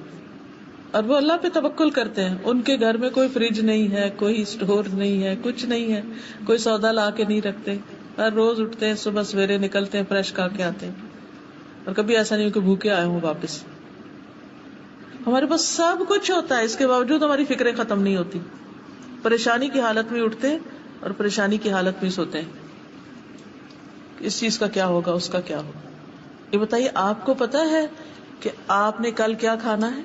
اور وہ اللہ پہ توکل کرتے ہیں. ان کے گھر میں کوئی فریج نہیں ہے، کوئی اسٹور نہیں ہے، کچھ نہیں ہے، کوئی سودا لا کے نہیں رکھتے. ہر روز اٹھتے ہیں، صبح سویرے نکلتے ہیں، فریش کھا کے آتے ہیں، اور کبھی ایسا نہیں ہو کہ بھوکے آئے ہوں واپس. ہمارے پاس سب کچھ ہوتا ہے، اس کے باوجود ہماری فکریں ختم نہیں ہوتی. پریشانی کی حالت میں اٹھتے ہیں اور پریشانی کی حالت میں سوتے ہیں، اس چیز کا کیا ہوگا، اس کا کیا ہوگا. یہ بتائیے آپ کو پتا ہے کہ آپ نے کل کیا کھانا ہے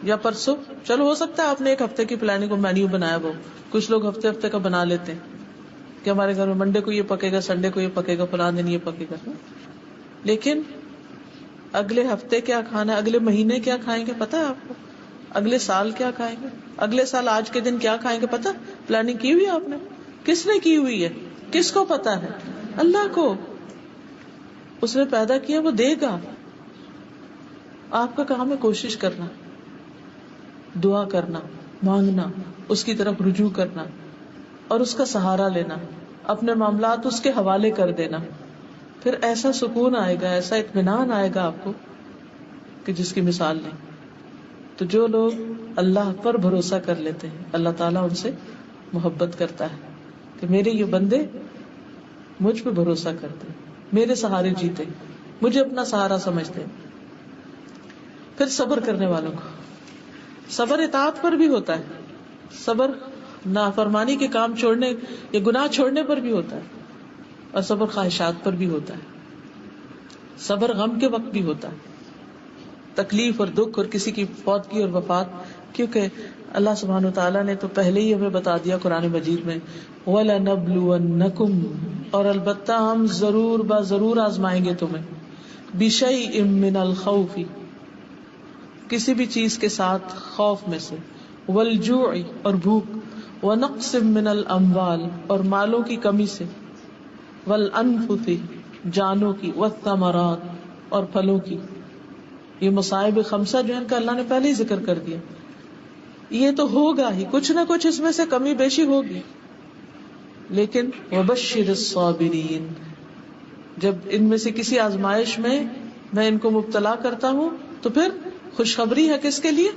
یا پرسوں؟ چلو ہو سکتا ہے آپ نے ایک ہفتے کی پلاننگ، مینیو بنایا، وہ کچھ لوگ ہفتے ہفتے کا بنا لیتے ہیں کہ ہمارے گھر میں منڈے کو یہ پکے گا، سنڈے کو یہ پکے گا، فلاں دن یہ پکے گا. لیکن اگلے ہفتے کیا کھانا ہے، اگلے مہینے کیا کھائیں گے پتا ہے آپ کو؟ اگلے سال کیا کھائیں گے، اگلے سال آج کے دن کیا کھائیں گے پتا؟ پلاننگ کی ہوئی ہے آپ نے؟ کس نے کی ہوئی ہے؟ کس کو پتا ہے؟ اللہ کو. اس نے پیدا کیا، وہ دے گا. آپ کا کام ہے کوشش کرنا، دعا کرنا، مانگنا، اس کی طرف رجوع کرنا اور اس کا سہارا لینا، اپنے معاملات اس کے حوالے کر دینا. پھر ایسا سکون آئے گا، ایسا اطمینان آئے گا آپ کو کہ جس کی مثال نہیں. تو جو لوگ اللہ پر بھروسہ کر لیتے ہیں، اللہ تعالیٰ ان سے محبت کرتا ہے کہ میرے یہ بندے مجھ پہ بھروسہ کرتے، میرے سہارے جیتے، مجھے اپنا سہارا سمجھتے. پھر صبر کرنے والوں کو، صبر اطاعت پر بھی ہوتا ہے، صبر نافرمانی کے کام چھوڑنے یا گناہ چھوڑنے پر بھی ہوتا ہے، اور صبر خواہشات پر بھی ہوتا ہے. صبر غم کے وقت بھی ہوتا ہے، تکلیف اور دکھ اور کسی کی فوتگی اور وفات. کیونکہ اللہ سبحانہ وتعالیٰ نے تو پہلے ہی ہمیں بتا دیا قرآن مجید میں، وَلَنَبْلُوَنَّكُمْ، اور البتہ ہم ضرور ضرور آزمائیں گے تمہیں، بِشَيْءٍ مِّنَ الْخَوْفِ، کسی بھی چیز کے ساتھ خوف میں سے، وَالْجُوعِ، اور بھوک، وَنَقْصٍ مِّنَ الْأَمْوَالِ، اور مالوں کی کمی سے، وَالْأَنفُسِ، جانوں کی، وَالثَّمَرَاتِ، اور پھلوں کی. یہ مصائب خمسہ جو ہے ان کا اللہ نے پہلے ہی ذکر کر دیا. یہ تو ہوگا ہی، کچھ نہ کچھ اس میں سے کمی بیشی ہوگی. لیکن وبشر الصابرین، جب ان میں سے کسی آزمائش میں میں ان کو مبتلا کرتا ہوں تو پھر خوشخبری ہے کس کے لیے؟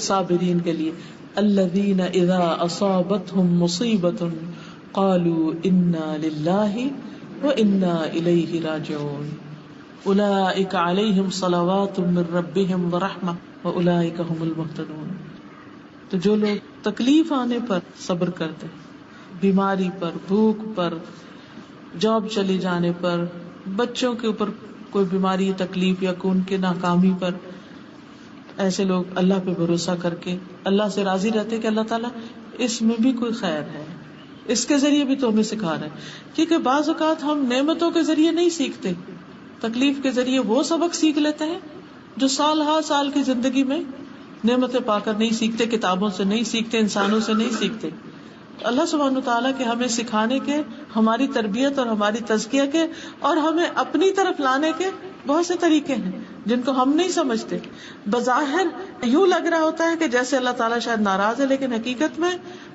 صابرین کے لیے. الذین اذا اصابتهم مصیبۃ قالوا انا للہ وانا الیہ راجعون اولئک علیہم صلوات من ربہم ورحمہ واولئک هم المہتدون. تو جو لوگ تکلیف آنے پر صبر کرتے، بیماری پر، بھوک پر، جاب چلی جانے پر، بچوں کے اوپر کوئی بیماری تکلیف یا ان کے ناکامی پر، ایسے لوگ اللہ پہ بھروسہ کر کے اللہ سے راضی رہتے کہ اللہ تعالیٰ اس میں بھی کوئی خیر ہے، اس کے ذریعے بھی تو ہمیں سکھا رہا ہے. کیونکہ بعض اوقات ہم نعمتوں کے ذریعے نہیں سیکھتے، تکلیف کے ذریعے وہ سبق سیکھ لیتے ہیں جو سال ہر سال کی زندگی میں نعمتیں پا کر نہیں سیکھتے، کتابوں سے نہیں سیکھتے، انسانوں سے نہیں سیکھتے. اللہ سبحانہ تعالیٰ کے ہمیں سکھانے کے، ہماری تربیت اور ہماری تزکیہ کے اور ہمیں اپنی طرف لانے کے بہت سے طریقے ہیں جن کو ہم نہیں سمجھتے. بظاہر یوں لگ رہا ہوتا ہے کہ جیسے اللہ تعالیٰ شاید ناراض ہے، لیکن حقیقت میں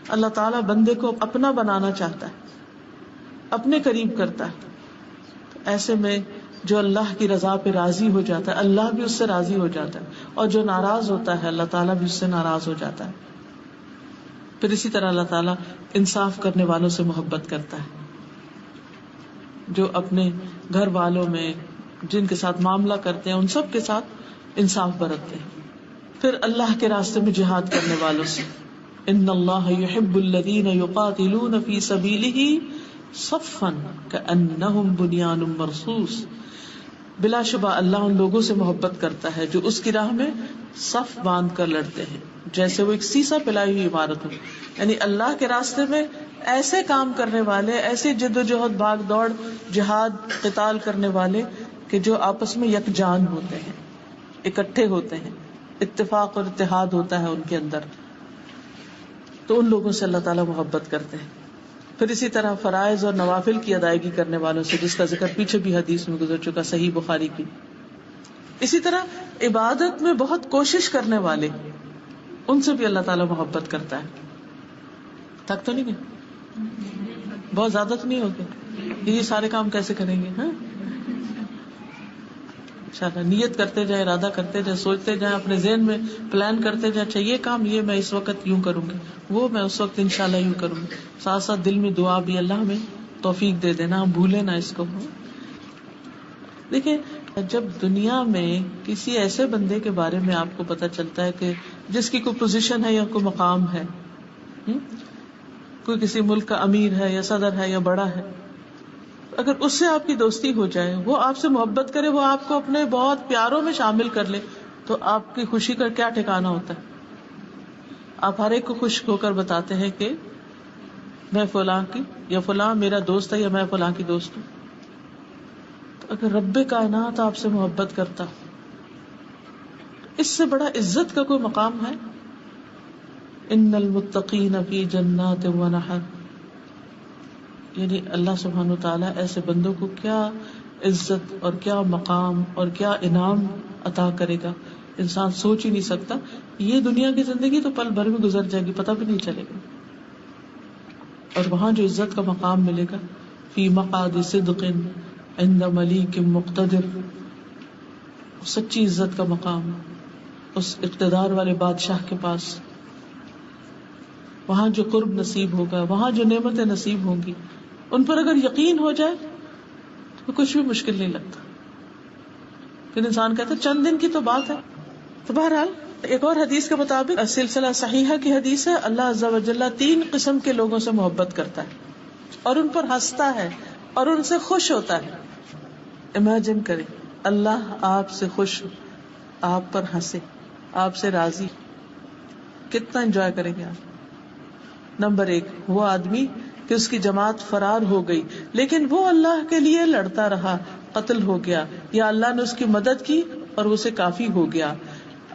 اللہ تعالیٰ بندے کو اپنا بنانا چاہتا ہے، اپنے قریب کرتا ہے. ایسے میں جو اللہ کی رضا پہ راضی ہو جاتا ہے اللہ بھی اس سے راضی ہو جاتا ہے، اور جو ناراض ہوتا ہے اللہ تعالیٰ بھی اس سے ناراض ہو جاتا ہے. پھر اسی طرح اللہ تعالیٰ انصاف کرنے والوں سے محبت کرتا ہے، جو اپنے گھر والوں میں جن کے ساتھ معاملہ کرتے ہیں ان سب کے ساتھ انصاف برتتے ہیں. پھر اللہ کے راستے میں جہاد کرنے والوں سے، ان اللہ یحب الذین یقاتلون فی سبیلہ صفا کأنہم بنیان مرصوص. بلا شبہ اللہ ان لوگوں سے محبت کرتا ہے جو اس کی راہ میں صف باندھ کر لڑتے ہیں، جیسے وہ ایک سیسا پلائی ہوئی عمارت ہو. یعنی اللہ کے راستے میں ایسے کام کرنے والے، ایسے جد و جہد، بھاگ دوڑ، جہاد، قتال کرنے والے کہ جو آپس میں یکجان ہوتے ہیں، اکٹھے ہوتے ہیں، اتفاق اور اتحاد ہوتا ہے ان کے اندر، تو ان لوگوں سے اللہ تعالیٰ محبت کرتے ہیں. پھر اسی طرح فرائض اور نوافل کی ادائیگی کرنے والوں سے، جس کا ذکر پیچھے بھی حدیث میں گزر چکا صحیح بخاری کی. اسی طرح عبادت میں بہت کوشش کرنے والے، ان سے بھی اللہ تعالیٰ محبت کرتا ہے. تھک تو نہیں گئے؟ بہت زیادہ تو نہیں ہو گئے؟ یہ سارے کام کیسے کریں گے؟ ہاں انشاءاللہ نیت کرتے جائیں، ارادہ کرتے جائیں، سوچتے جائیں، اپنے ذہن میں پلان کرتے جائیں. اچھا یہ کام یہ میں اس وقت یوں کروں گی، وہ میں اس وقت انشاءاللہ یوں کروں گی. ساتھ ساتھ دل میں دعا بھی، اللہ ہمیں توفیق دے دینا، ہم بھولے نہ اس کو. دیکھیں جب دنیا میں کسی ایسے بندے کے بارے میں آپ کو پتہ چلتا ہے کہ جس کی کوئی پوزیشن ہے یا کوئی مقام ہے، کوئی کسی ملک کا امیر ہے یا صدر ہے یا بڑا ہے، اگر اس سے آپ کی دوستی ہو جائے، وہ آپ سے محبت کرے، وہ آپ کو اپنے بہت پیاروں میں شامل کر لے، تو آپ کی خوشی کا کیا ٹھکانہ ہوتا ہے؟ آپ ہر ایک کو خوش ہو کر بتاتے ہیں کہ میں فلاں کی یا فلاں میرا دوست ہے یا میں فلاں کی دوست ہوں. تو اگر رب کائنات آپ سے محبت کرتا، اس سے بڑا عزت کا کوئی مقام ہے؟ ان المتقین فی جنات و نہر. یعنی اللہ سبحانہ وتعالیٰ ایسے بندوں کو کیا عزت اور کیا مقام اور کیا انعام عطا کرے گا، انسان سوچ ہی نہیں سکتا. یہ دنیا کی زندگی تو پل بھر میں گزر جائے گی، پتہ بھی نہیں چلے گا. اور وہاں جو عزت کا مقام ملے گا، فی مقعد صدق عند ملیک مقتدر، سچی عزت کا مقام اس اقتدار والے بادشاہ کے پاس، وہاں جو قرب نصیب ہوگا، وہاں جو نعمتیں نصیب ہوں گی، ان پر اگر یقین ہو جائے تو کچھ بھی مشکل نہیں لگتا. پھر انسان کہتا ہے چند دن کی تو بات ہے. تو بہرحال ایک اور حدیث کے مطابق سلسلہ صحیحہ کی حدیث ہے، اللہ عز و جل 3 قسم کے لوگوں سے محبت کرتا ہے اور ان پر ہنستا ہے اور ان سے خوش ہوتا ہے. امیجن کریں اللہ آپ سے خوش ہو، آپ پر ہنسے، آپ سے راضی، کتنا انجوائے کریں گے آپ. نمبر 1 وہ آدمی کہ اس کی جماعت فرار ہو گئی لیکن وہ اللہ کے لیے لڑتا رہا، قتل ہو گیا، یا اللہ نے اس کی مدد کی اور اسے کافی ہو گیا.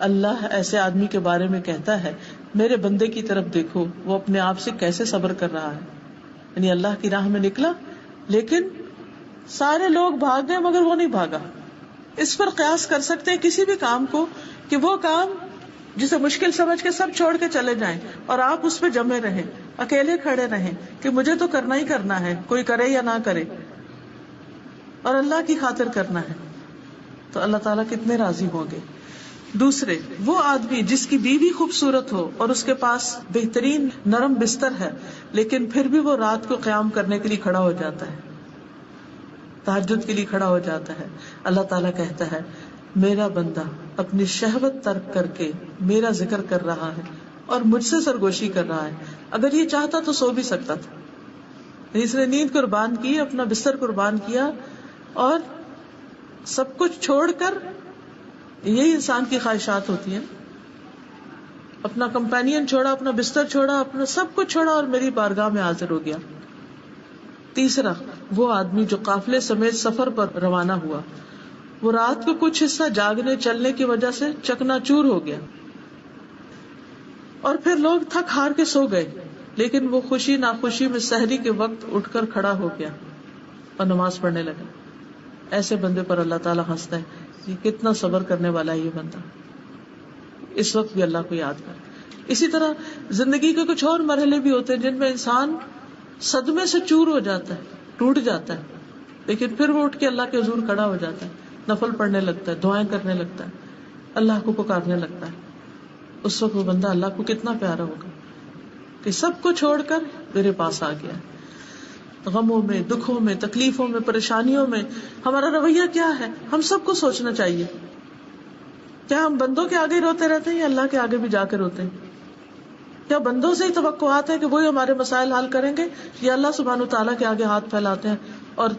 اللہ ایسے آدمی کے بارے میں کہتا ہے میرے بندے کی طرف دیکھو، وہ اپنے آپ سے کیسے صبر کر رہا ہے. یعنی اللہ کی راہ میں نکلا لیکن سارے لوگ بھاگ گئے مگر وہ نہیں بھاگا، اس پر قیاس کر سکتے ہیں کسی بھی کام کو کہ وہ کام جسے مشکل سمجھ کے سب چھوڑ کے چلے جائیں اور آپ اس پہ جمے رہیں، اکیلے کھڑے رہیں کہ مجھے تو کرنا ہی کرنا ہے، کوئی کرے یا نہ کرے، اور اللہ کی خاطر کرنا ہے، تو اللہ تعالیٰ کتنے راضی ہوں گے. دوسرے، وہ آدمی جس کی بیوی خوبصورت ہو اور اس کے پاس بہترین نرم بستر ہے لیکن پھر بھی وہ رات کو قیام کرنے کے لیے کھڑا ہو جاتا ہے، تہجد کے لیے کھڑا ہو جاتا ہے، اللہ تعالیٰ کہتا ہے میرا بندہ اپنی شہوت ترک کر کے میرا ذکر کر رہا ہے اور مجھ سے سرگوشی کر رہا ہے. اگر یہ چاہتا تو سو بھی سکتا تھا، اس نے نیند قربان کی، اپنا بستر قربان کیا اور سب کچھ چھوڑ کر، یہی انسان کی خواہشات ہوتی ہیں، اپنا کمپینین چھوڑا، اپنا بستر چھوڑا، اپنا سب کچھ چھوڑا اور میری بارگاہ میں حاضر ہو گیا. تیسرا، وہ آدمی جو قافلے سمیت سفر پر روانہ ہوا، وہ رات کو کچھ حصہ جاگنے چلنے کی وجہ سے چکنا چور ہو گیا اور پھر لوگ تھک ہار کے سو گئے، لیکن وہ خوشی ناخوشی میں سحری کے وقت اٹھ کر کھڑا ہو گیا اور نماز پڑھنے لگا. ایسے بندے پر اللہ تعالیٰ ہنستا ہے، یہ کتنا صبر کرنے والا ہے یہ بندہ، اس وقت بھی اللہ کو یاد کر. اسی طرح زندگی کے کچھ اور مرحلے بھی ہوتے ہیں جن میں انسان صدمے سے چور ہو جاتا ہے، ٹوٹ جاتا ہے، لیکن پھر وہ اٹھ کے اللہ کے حضور کھڑا ہو جاتا ہے، نفل پڑھنے لگتا ہے، دعائیں کرنے لگتا ہے، اللہ کو پکارنے لگتا ہے. اس وقت وہ بندہ اللہ کو کتنا پیارا ہوگا کہ سب کو چھوڑ کر میرے پاس آ گیا. غموں میں، دکھوں میں، تکلیفوں میں، پریشانیوں میں ہمارا رویہ کیا ہے؟ ہم سب کو سوچنا چاہیے. کیا ہم بندوں کے آگے روتے رہتے ہیں یا اللہ کے آگے بھی جا کے روتے ہیں؟ کیا بندوں سے ہی توقعات ہے کہ وہی ہمارے مسائل حل کریں گے، یا اللہ سبحانہ وتعالیٰ کے آگے ہاتھ پھیلاتے ہیں اور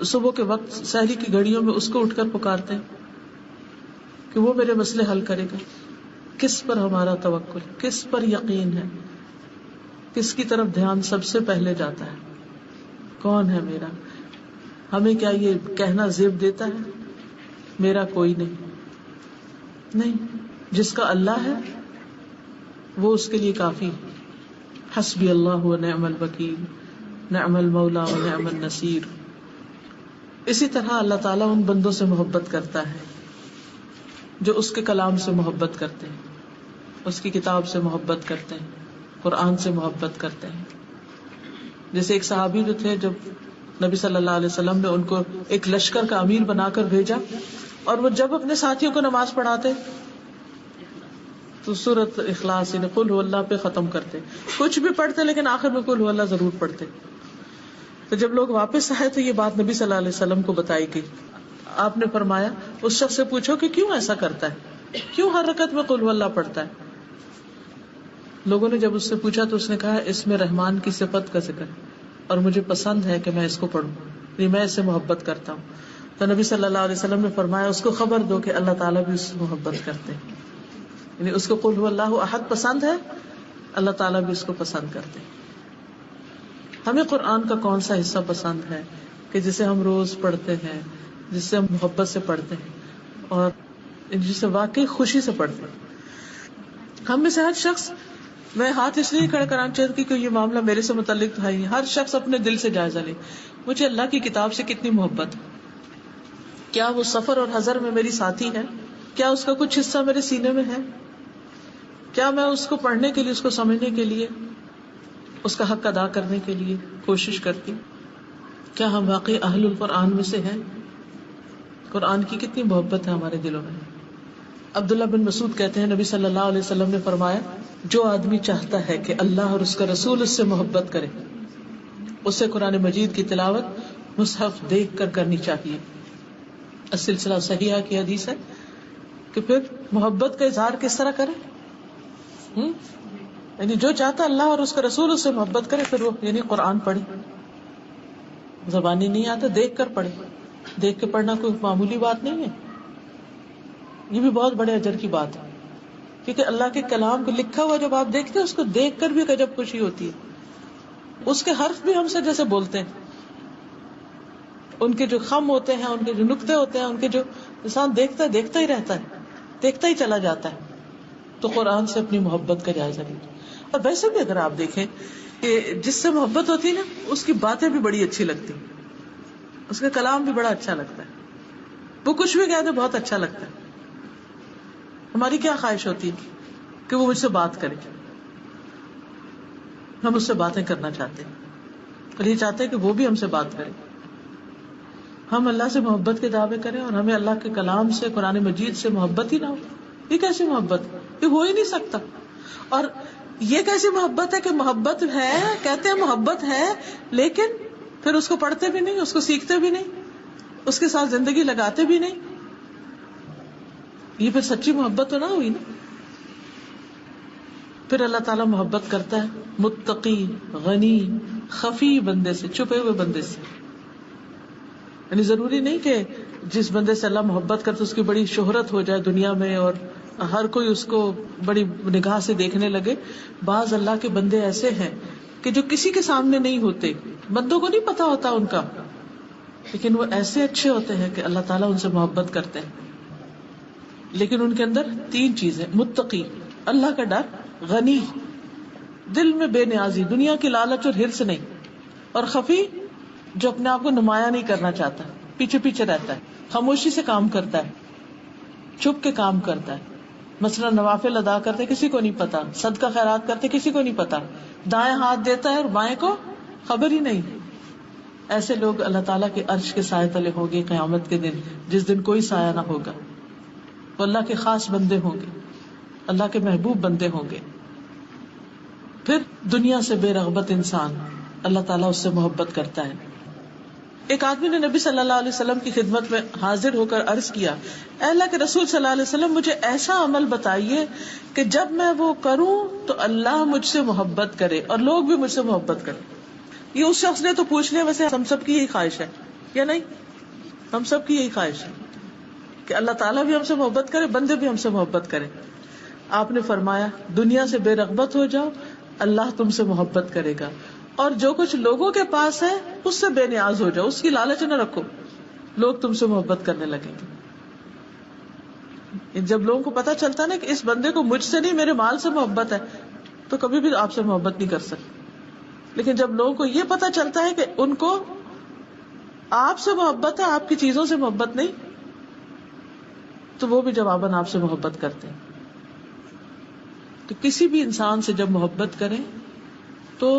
صبح کے وقت سحری کی گھڑیوں میں اس کو اٹھ کر پکارتے ہیں کہ وہ میرے مسئلے حل کرے گا؟ کس پر ہمارا توکل، کس پر یقین ہے، کس کی طرف دھیان سب سے پہلے جاتا ہے؟ کون ہے میرا؟ ہمیں کیا یہ کہنا زیب دیتا ہے میرا کوئی نہیں. جس کا اللہ ہے وہ اس کے لیے کافی. حسبی اللہ و نعم الوکیل، نعم المولا و نعم النصیر. اسی طرح اللہ تعالیٰ ان بندوں سے محبت کرتا ہے جو اس کے کلام سے محبت کرتے ہیں، اس کی کتاب سے محبت کرتے ہیں، قرآن سے محبت کرتے ہیں. جیسے ایک صحابی جو تھے، جب نبی صلی اللہ علیہ وسلم نے ان کو ایک لشکر کا امیر بنا کر بھیجا اور وہ جب اپنے ساتھیوں کو نماز پڑھاتے تو سورۃ اخلاص یعنی قل هو اللہ پہ ختم کرتے. کچھ بھی پڑھتے لیکن آخر میں قل هو اللہ ضرور پڑھتے. تو جب لوگ واپس آئے تو یہ بات نبی صلی اللہ علیہ وسلم کو بتائی گئی. آپ نے فرمایا اس شخص سے پوچھو کہ کیوں ایسا کرتا ہے، کیوں ہر رکعت میں قل هو اللہ پڑھتا ہے. لوگوں نے جب اس سے پوچھا تو اس نے کہا اس میں رحمان کی صفت کا ذکر ہے اور مجھے پسند ہے کہ میں اس کو پڑھوں، یعنی میں اس سے محبت کرتا ہوں. تو نبی صلی اللہ علیہ وسلم نے فرمایا اس کو خبر دو کہ اللہ تعالیٰ بھی اس سے محبت کرتے ہیں، یعنی اس کو قل هو اللہ احد پسند ہے، اللہ تعالیٰ بھی اس کو پسند کرتے ہیں. ہمیں قرآن کا کون سا حصہ پسند ہے کہ جسے ہم روز پڑھتے ہیں، جس سے ہم محبت سے پڑھتے ہیں اور جسے واقعی خوشی سے پڑھتے ہیں؟ ہم میں سے ہر شخص، میں ہاتھ اس لیے کھڑا کرانا چاہتی کہ یہ معاملہ میرے سے متعلق ہے، ہر شخص اپنے دل سے جائزہ لے مجھے اللہ کی کتاب سے کتنی محبت ہے. کیا وہ سفر اور حضر میں میری ساتھی ہے؟ کیا اس کا کچھ حصہ میرے سینے میں ہے؟ کیا میں اس کو پڑھنے کے لیے، اس کو سمجھنے کے لیے، اس کا حق ادا کرنے کے لیے کوشش کرتی؟ کیا ہم واقعی اہل القرآن میں سے ہیں؟ قرآن کی کتنی محبت ہے ہمارے دلوں میں. عبداللہ بن مسعود کہتے ہیں نبی صلی اللہ علیہ وسلم نے فرمایا جو آدمی چاہتا ہے کہ اللہ اور اس کا رسول اس سے محبت کرے اسے قرآن مجید کی تلاوت مصحف دیکھ کر کرنی چاہیے. السلسلہ صحیحہ کی حدیث ہے کہ پھر محبت کا اظہار کس طرح کرے، یعنی جو چاہتا اللہ اور اس کا رسول اس سے محبت کرے پھر وہ یعنی قرآن پڑھے. زبانی نہیں آتا، دیکھ کر پڑھے. دیکھ کے پڑھنا کوئی معمولی بات نہیں ہے، یہ بھی بہت بڑے اجر کی بات ہے، کیونکہ اللہ کے کلام کو لکھا ہوا جب آپ دیکھتے ہیں اس کو دیکھ کر بھی ایک عجب خوشی ہوتی ہے. اس کے حرف بھی ہم سے جیسے بولتے ہیں، ان کے جو خم ہوتے ہیں، ان کے جو نقطے ہوتے ہیں، ان کے جو انسان دیکھتا ہی رہتا ہے، دیکھتا ہی چلا جاتا ہے. تو قرآن سے اپنی محبت کا جائزہ لیجیے. اور ویسے بھی اگر آپ دیکھیں کہ جس سے محبت ہوتی ہے نا اس کی باتیں بھی بڑی اچھی لگتی ہیں، اس کا کلام بھی بڑا اچھا لگتا ہے. وہ کچھ بھی کہہ دے بہت اچھا لگتا ہے. ہماری کیا خواہش ہوتی ہے کہ وہ مجھ سے بات کرے, ہم اس سے باتیں کرنا چاہتے ہیں, اور یہ چاہتے ہیں کہ وہ بھی ہم سے بات کرے. ہم اللہ سے محبت کے دعوے کریں اور ہمیں اللہ کے کلام سے, قرآن مجید سے محبت ہی نہ ہو. یہ کیسی محبت؟ یہ ہو ہی نہیں سکتا. اور یہ کیسی محبت ہے کہ محبت ہے, کہتے ہیں محبت ہے, لیکن پھر اس کو پڑھتے بھی نہیں, اس کو سیکھتے بھی نہیں, اس کے ساتھ زندگی لگاتے بھی نہیں. یہ پھر سچی محبت تو نہ ہوئی نا. پھر اللہ تعالیٰ محبت کرتا ہے متقی, غنی, خفی بندے سے, چھپے ہوئے بندے سے. یعنی ضروری نہیں کہ جس بندے سے اللہ محبت کرتے اس کی بڑی شہرت ہو جائے دنیا میں اور ہر کوئی اس کو بڑی نگاہ سے دیکھنے لگے. بعض اللہ کے بندے ایسے ہیں کہ جو کسی کے سامنے نہیں ہوتے, بندوں کو نہیں پتا ہوتا ان کا, لیکن وہ ایسے اچھے ہوتے ہیں کہ اللہ تعالیٰ ان سے محبت کرتے ہیں. لیکن ان کے اندر 3 چیزیں: متقی, اللہ کا ڈر; غنی, دل میں بے نیازی, دنیا کی لالچ اور حرص نہیں; اور خفی, جو اپنے آپ کو نمایاں نہیں کرنا چاہتا, پیچھے پیچھے رہتا ہے, خاموشی سے کام کرتا ہے, چھپ کے کام کرتا ہے. مثلا نوافل ادا کرتے کسی کو نہیں پتا, صدقہ خیرات کرتے کسی کو نہیں پتا, دائیں ہاتھ دیتا ہے اور بائیں کو خبر ہی نہیں. ایسے لوگ اللہ تعالیٰ کے عرش کے سائے تلے ہوں گے قیامت کے دن, جس دن کوئی سایہ نہ ہوگا. وہ اللہ کے خاص بندے ہوں گے, اللہ کے محبوب بندے ہوں گے. پھر دنیا سے بے رغبت انسان, اللہ تعالیٰ اس سے محبت کرتا ہے. ایک آدمی نے نبی صلی اللہ علیہ وسلم کی خدمت میں حاضر ہو کر عرض کیا, اے اللہ کے رسول صلی اللہ علیہ وسلم, مجھے ایسا عمل بتائیے کہ جب میں وہ کروں تو اللہ مجھ سے محبت کرے اور لوگ بھی مجھ سے محبت کریں. یہ اس شخص نے تو پوچھ لیا, ویسے ہم سب کی یہی خواہش ہے یا نہیں؟ ہم سب کی یہی خواہش ہے کہ اللہ تعالیٰ بھی ہم سے محبت کرے, بندے بھی ہم سے محبت کرے. آپ نے فرمایا, دنیا سے بے رغبت ہو جاؤ, اللہ تم سے محبت کرے گا, اور جو کچھ لوگوں کے پاس ہے اس سے بے نیاز ہو جاؤ, اس کی لالچ نہ رکھو, لوگ تم سے محبت کرنے لگیں گے. جب لوگوں کو پتا چلتا ہے نا کہ اس بندے کو مجھ سے نہیں میرے مال سے محبت ہے, تو کبھی بھی آپ سے محبت نہیں کر سکتے. لیکن جب لوگوں کو یہ پتا چلتا ہے کہ ان کو آپ سے محبت ہے, آپ کی چیزوں سے محبت نہیں, تو وہ بھی جواباً آپ سے محبت کرتے ہیں. تو کسی بھی انسان سے جب محبت کریں تو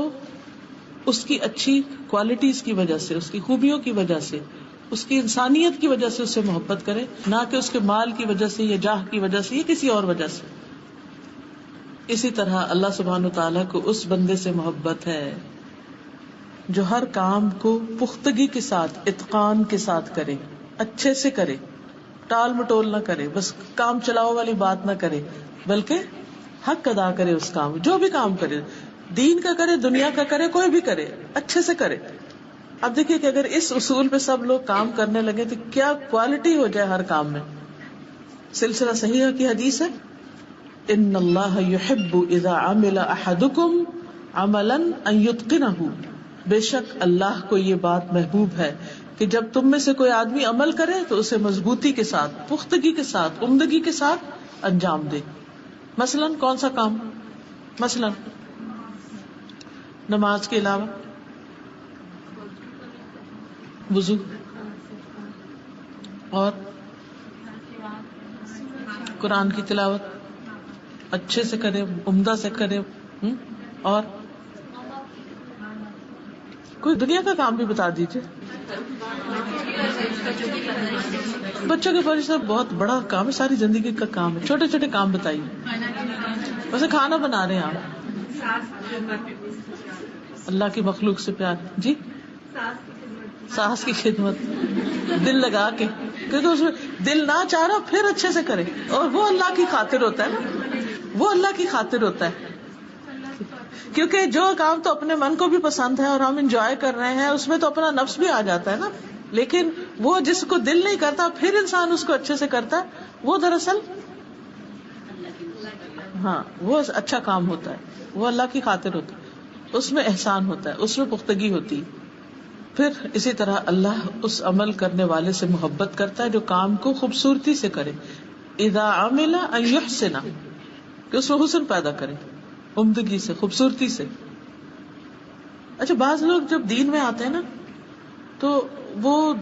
اس کی اچھی کوالٹیز کی وجہ سے, اس کی خوبیوں کی وجہ سے, اس کی انسانیت کی وجہ سے اس سے محبت کریں, نہ کہ اس کے مال کی وجہ سے یا جاہ کی وجہ سے یا کسی اور وجہ سے. اسی طرح اللہ سبحانہ تعالیٰ کو اس بندے سے محبت ہے جو ہر کام کو پختگی کے ساتھ, اتقان کے ساتھ کرے, اچھے سے کرے, ٹال مٹول نہ کرے, بس کام چلاؤ والی بات نہ کرے, بلکہ حق ادا کرے اس کام, جو بھی کام کرے, دین کا کرے, دنیا کا کرے, کوئی بھی کرے, اچھے سے کرے. اب دیکھیے کہ اگر اس اصول پہ سب لوگ کام کرنے لگے تو کیا کوالٹی ہو جائے ہر کام میں. سلسلہ صحیحہ کی حدیث ہے, ان اللہ یحب اذا عمل احدکم عملا ان یتقنہ, بے شک اللہ کو یہ بات محبوب ہے کہ جب تم میں سے کوئی آدمی عمل کرے تو اسے مضبوطی کے ساتھ, پختگی کے ساتھ, عمدگی کے ساتھ انجام دے. مثلاً کون سا کام؟ مثلاً نماز کے علاوہ وضو, اور قرآن کی تلاوت اچھے سے کرے, عمدہ سے کرے, اور کوئی دنیا کا کام بھی بتا دیجیے. بچوں کے پرورش بہت بڑا کام ہے, ساری زندگی کا کام ہے, چھوٹے چھوٹے کام بتائیے. ویسے کھانا بنا رہے ہیں آپ, اللہ کی مخلوق سے پیار, جی ساس کی خدمت, دل لگا کے, کیونکہ اس میں دل نہ چاہ رہا پھر اچھے سے کرے, اور وہ اللہ کی خاطر ہوتا ہے نا, وہ اللہ کی خاطر ہوتا ہے. کیونکہ جو کام تو اپنے من کو بھی پسند ہے اور ہم انجوائے کر رہے ہیں, اس میں تو اپنا نفس بھی آ جاتا ہے نا, لیکن وہ جس کو دل نہیں کرتا پھر انسان اس کو اچھے سے کرتا ہے, وہ دراصل ہاں وہ اچھا کام ہوتا ہے, وہ اللہ کی خاطر ہوتا ہے, اس میں احسان ہوتا ہے, اس میں پختگی ہوتی. پھر اسی طرح اللہ اس عمل کرنے والے سے محبت کرتا ہے جو کام کو خوبصورتی سے کرے, اذا عمل ان یحسن, کہ اس میں حسن پیدا کرے, عمدگی سے, خوبصورتی سے. اچھا بعض لوگ جب دین میں آتے ہیں نا تو وہ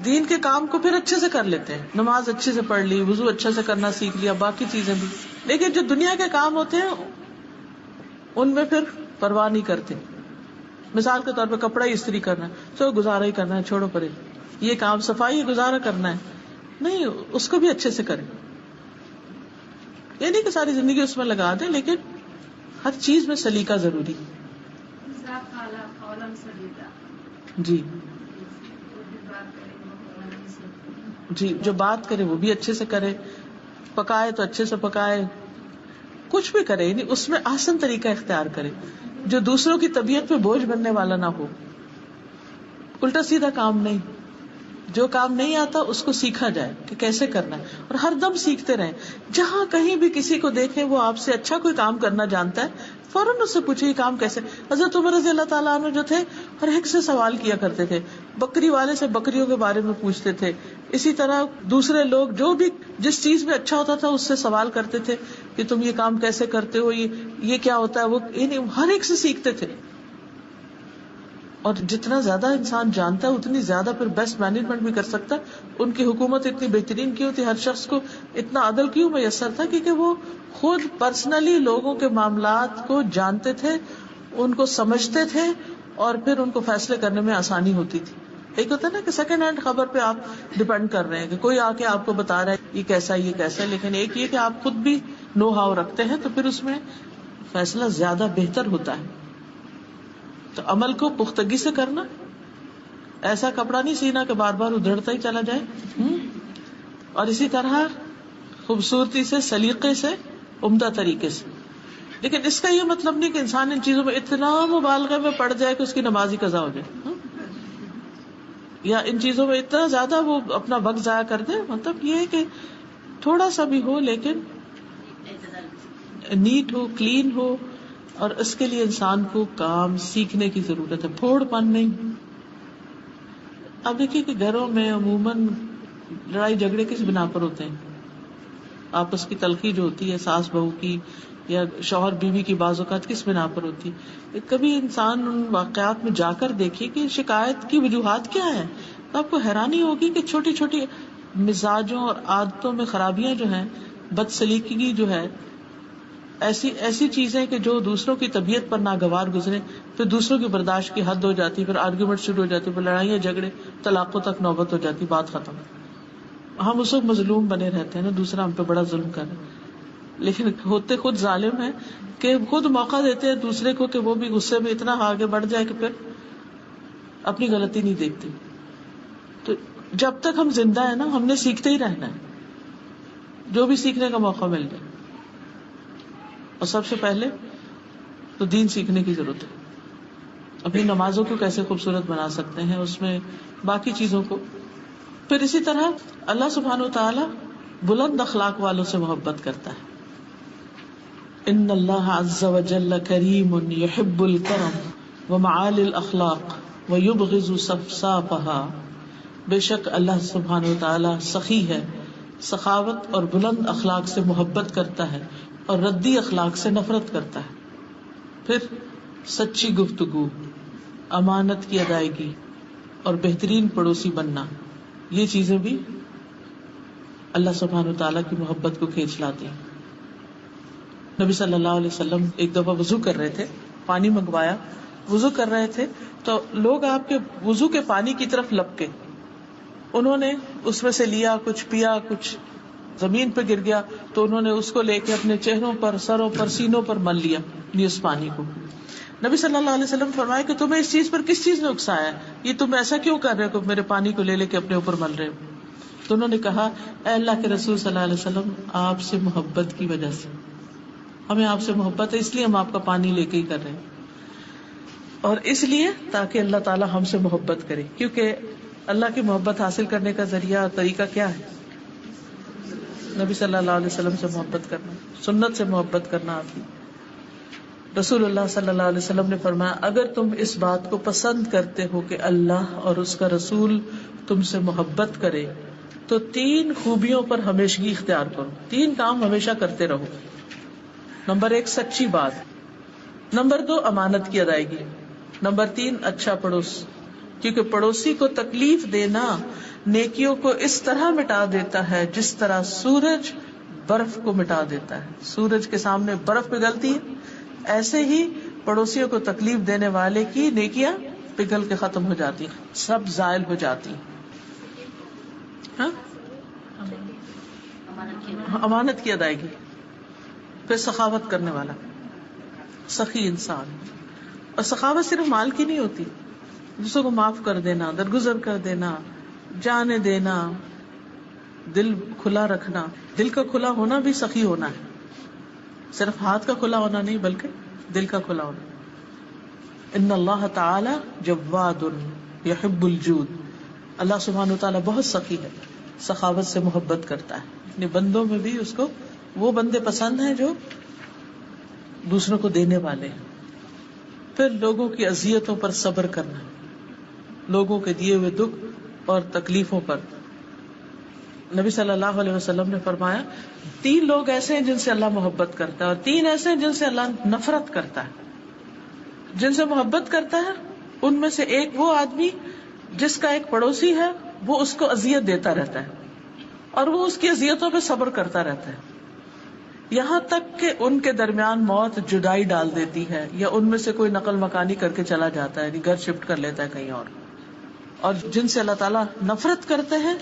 دین کے کام کو پھر اچھے سے کر لیتے ہیں، نماز اچھے سے پڑھ لی، وضو اچھے سے کرنا سیکھ لیا، باقی چیزیں بھی. لیکن جو دنیا کے کام ہوتے ہیں ان میں پھر پرواہ نہیں کرتے. مثال کے طور پہ کپڑا ہی استری کرنا ہے، چلو گزارا ہی کرنا ہے، چھوڑو پرے. یہ کام صفائی گزارا کرنا ہے، نہیں، اس کو بھی اچھے سے کریں. یہ نہیں کہ ساری زندگی اس میں لگا دیں، لیکن ہر چیز میں سلیقہ ضروری. جی جی، جو بات کرے وہ بھی اچھے سے کرے، پکائے تو اچھے سے پکائے، کچھ بھی کرے، یعنی اس میں آسان طریقہ اختیار کرے جو دوسروں کی طبیعت پہ بوجھ بننے والا نہ ہو. الٹا سیدھا کام نہیں. جو کام نہیں آتا اس کو سیکھا جائے کہ کیسے کرنا ہے، اور ہر دم سیکھتے رہیں. جہاں کہیں بھی کسی کو دیکھیں وہ آپ سے اچھا کوئی کام کرنا جانتا ہے، فوراً اس سے پوچھے یہ کام کیسے. حضرت عمر رضی اللہ تعالیٰ عنہ جو تھے ہر ایک سے سوال کیا کرتے تھے، بکری والے سے بکریوں کے بارے میں پوچھتے تھے. اسی طرح دوسرے لوگ جو بھی جس چیز میں اچھا ہوتا تھا اس سے سوال کرتے تھے کہ تم یہ کام کیسے کرتے ہو، یہ کیا ہوتا ہے، وہ ہر ایک سے سیکھتے تھے. اور جتنا زیادہ انسان جانتا ہے اتنی زیادہ پھر بیسٹ مینجمنٹ بھی کر سکتا ہے. ان کی حکومت اتنی بہترین کیوں تھی، ہر شخص کو اتنا عدل کیوں میسر تھا، کیونکہ وہ خود پرسنلی لوگوں کے معاملات کو جانتے تھے، ان کو سمجھتے تھے، اور پھر ان کو فیصلے کرنے میں آسانی ہوتی تھی. ایک ہوتا ہے نا کہ سیکنڈ ہینڈ خبر پہ آپ ڈپینڈ کر رہے ہیں کہ کوئی آ کے آپ کو بتا رہا ہے یہ کیسا یہ کیسا ہے، لیکن ایک یہ کہ آپ خود بھی نو ہاؤ رکھتے ہیں تو پھر اس میں فیصلہ زیادہ بہتر ہوتا ہے. تو عمل کو پختگی سے کرنا، ایسا کپڑا نہیں سینا کہ بار بار ادھڑتا ہی چلا جائے. اور اسی طرح خوبصورتی سے، سلیقے سے، عمدہ طریقے سے. لیکن اس کا یہ مطلب نہیں کہ انسان ان چیزوں میں اتنا مبالغے میں پڑ جائے کہ اس کی نماز ہی قضا ہو جائے، یا ان چیزوں میں اتنا زیادہ وہ اپنا وقت ضائع کر دے. مطلب یہ ہے کہ تھوڑا سا بھی ہو لیکن نیٹ ہو، کلین ہو. اور اس کے لیے انسان کو کام سیکھنے کی ضرورت ہے، پھوڑ پن نہیں. اب دیکھیے کہ گھروں میں عموماً لڑائی جھگڑے کس بنا پر ہوتے ہیں؟ آپس کی تلخی جو ہوتی ہے ساس بہو کی یا شوہر بیوی کی بعض اوقات کس بنا پر ہوتی ہے. کبھی انسان ان واقعات میں جا کر دیکھے کہ شکایت کی وجوہات کیا ہیں، تو آپ کو حیرانی ہوگی کہ چھوٹی چھوٹی مزاجوں اور عادتوں میں خرابیاں جو ہیں، بدسلیقگی جو ہے، ایسی چیزیں کہ جو دوسروں کی طبیعت پر ناگوار گزرے، پھر دوسروں کی برداشت کی حد ہو جاتی، پھر آرگیومنٹ شروع ہو جاتی، پھر لڑائیاں جھگڑے، طلاقوں تک نوبت ہو جاتی، بات ختم. ہم اس وقت مظلوم بنے رہتے ہیں نا، دوسرا ہم پہ بڑا ظلم کر رہا ہے، لیکن ہوتے خود ظالم ہیں کہ خود موقع دیتے ہیں دوسرے کو کہ وہ بھی غصے میں اتنا آگے بڑھ جائے کہ پھر اپنی غلطی نہیں دیکھتے. تو جب تک ہم زندہ ہیں نا، ہم نے سیکھتے ہی رہنا ہے، جو بھی سیکھنے کا موقع مل جائے. اور سب سے پہلے تو دین سیکھنے کی ضرورت ہے. اپنی نمازوں کو کیسے خوبصورت بنا سکتے ہیں، اس میں باقی چیزوں کو. پھر اسی طرح اللہ سبحانہ وتعالی بلند اخلاق والوں سے محبت کرتا ہے. ان اللہ عز وجل کریم یحب الکرم ومعالی الاخلاق ویبغض صفصافها. بے شک اللہ سبحانہ وتعالی سخی ہے، سخاوت اور بلند اخلاق سے محبت کرتا ہے، اور ردی اخلاق سے نفرت کرتا ہے. پھر سچی گفتگو، امانت کی ادائیگی اور بہترین پڑوسی بننا، یہ چیزیں بھی اللہ سبحانہ وتعالیٰ کی محبت کو کھینچ لاتی ہیں. نبی صلی اللہ علیہ وسلم ایک دفعہ وضو کر رہے تھے، پانی منگوایا، وضو کر رہے تھے تو لوگ آپ کے وضو کے پانی کی طرف لپکے. انہوں نے اس میں سے لیا، کچھ پیا، کچھ زمین پہ گر گیا تو انہوں نے اس کو لے کے اپنے چہروں پر، سروں پر، سینوں پر مل لیا اس پانی کو. نبی صلی اللہ علیہ وسلم فرمایا کہ تمہیں اس چیز پر کس چیز نے اکسایا ہے، یہ تم ایسا کیوں کر رہے ہو کہ میرے پانی کو لے لے کے اپنے اوپر مل رہے ہو؟ تو انہوں نے کہا، اے اللہ کے رسول صلی اللہ علیہ وسلم، آپ سے محبت کی وجہ سے، ہمیں آپ سے محبت ہے اس لیے ہم آپ کا پانی لے کے ہی کر رہے ہیں، اور اس لیے تاکہ اللہ تعالیٰ ہم سے محبت کرے. کیونکہ اللہ کی محبت حاصل کرنے کا ذریعہ اور طریقہ کیا ہے؟ نبی صلی اللہ علیہ وسلم سے محبت کرنا، سنت سے محبت کرنا. آپ کی رسول اللہ صلی اللہ علیہ وسلم نے فرمایا، اگر تم اس بات کو پسند کرتے ہو کہ اللہ اور اس کا رسول تم سے محبت کرے تو 3 خوبیوں پر ہمیشگی اختیار کرو. 3 کام ہمیشہ کرتے رہو. نمبر 1 سچی بات، نمبر 2 امانت کی ادائیگی، نمبر 3 اچھا پڑوس. کیونکہ پڑوسی کو تکلیف دینا نیکیوں کو اس طرح مٹا دیتا ہے جس طرح سورج برف کو مٹا دیتا ہے. سورج کے سامنے برف پگھلتی ہے، ایسے ہی پڑوسیوں کو تکلیف دینے والے کی نیکیاں پگھل کے ختم ہو جاتی، سب زائل ہو جاتی. ہاں، امانت کی ادائیگی. پھر سخاوت کرنے والا، سخی انسان. اور سخاوت صرف مال کی نہیں ہوتی، دوسروں کو معاف کر دینا، درگزر کر دینا، جانے دینا، دل کھلا رکھنا. دل کا کھلا ہونا بھی سخی ہونا ہے، صرف ہاتھ کا کھلا ہونا نہیں بلکہ دل کا کھلا ہونا. ان اللہ تعالی جواد یحب الجود. اللہ سبحانہ تعالیٰ بہت سخی ہے، سخاوت سے محبت کرتا ہے. اپنے بندوں میں بھی اس کو وہ بندے پسند ہیں جو دوسروں کو دینے والے ہیں. پھر لوگوں کی اذیتوں پر صبر کرنا، لوگوں کے دیے ہوئے دکھ اور تکلیفوں پر. نبی صلی اللہ علیہ وسلم نے فرمایا 3 لوگ ایسے ہیں جن سے اللہ محبت کرتا ہے، اور 3 ایسے ہیں جن سے اللہ نفرت کرتا ہے. جن سے محبت کرتا ہے ان میں سے ایک وہ آدمی جس کا ایک پڑوسی ہے، وہ اس کو اذیت دیتا رہتا ہے اور وہ اس کی اذیتوں پہ صبر کرتا رہتا ہے، یہاں تک کہ ان کے درمیان موت جدائی ڈال دیتی ہے، یا ان میں سے کوئی نقل مکانی کر کے چلا جاتا ہے، یعنی گھر شفٹ کر لیتا ہے کہیں اور. اور جن سے اللہ تعالیٰ نفرت کرتے ہیں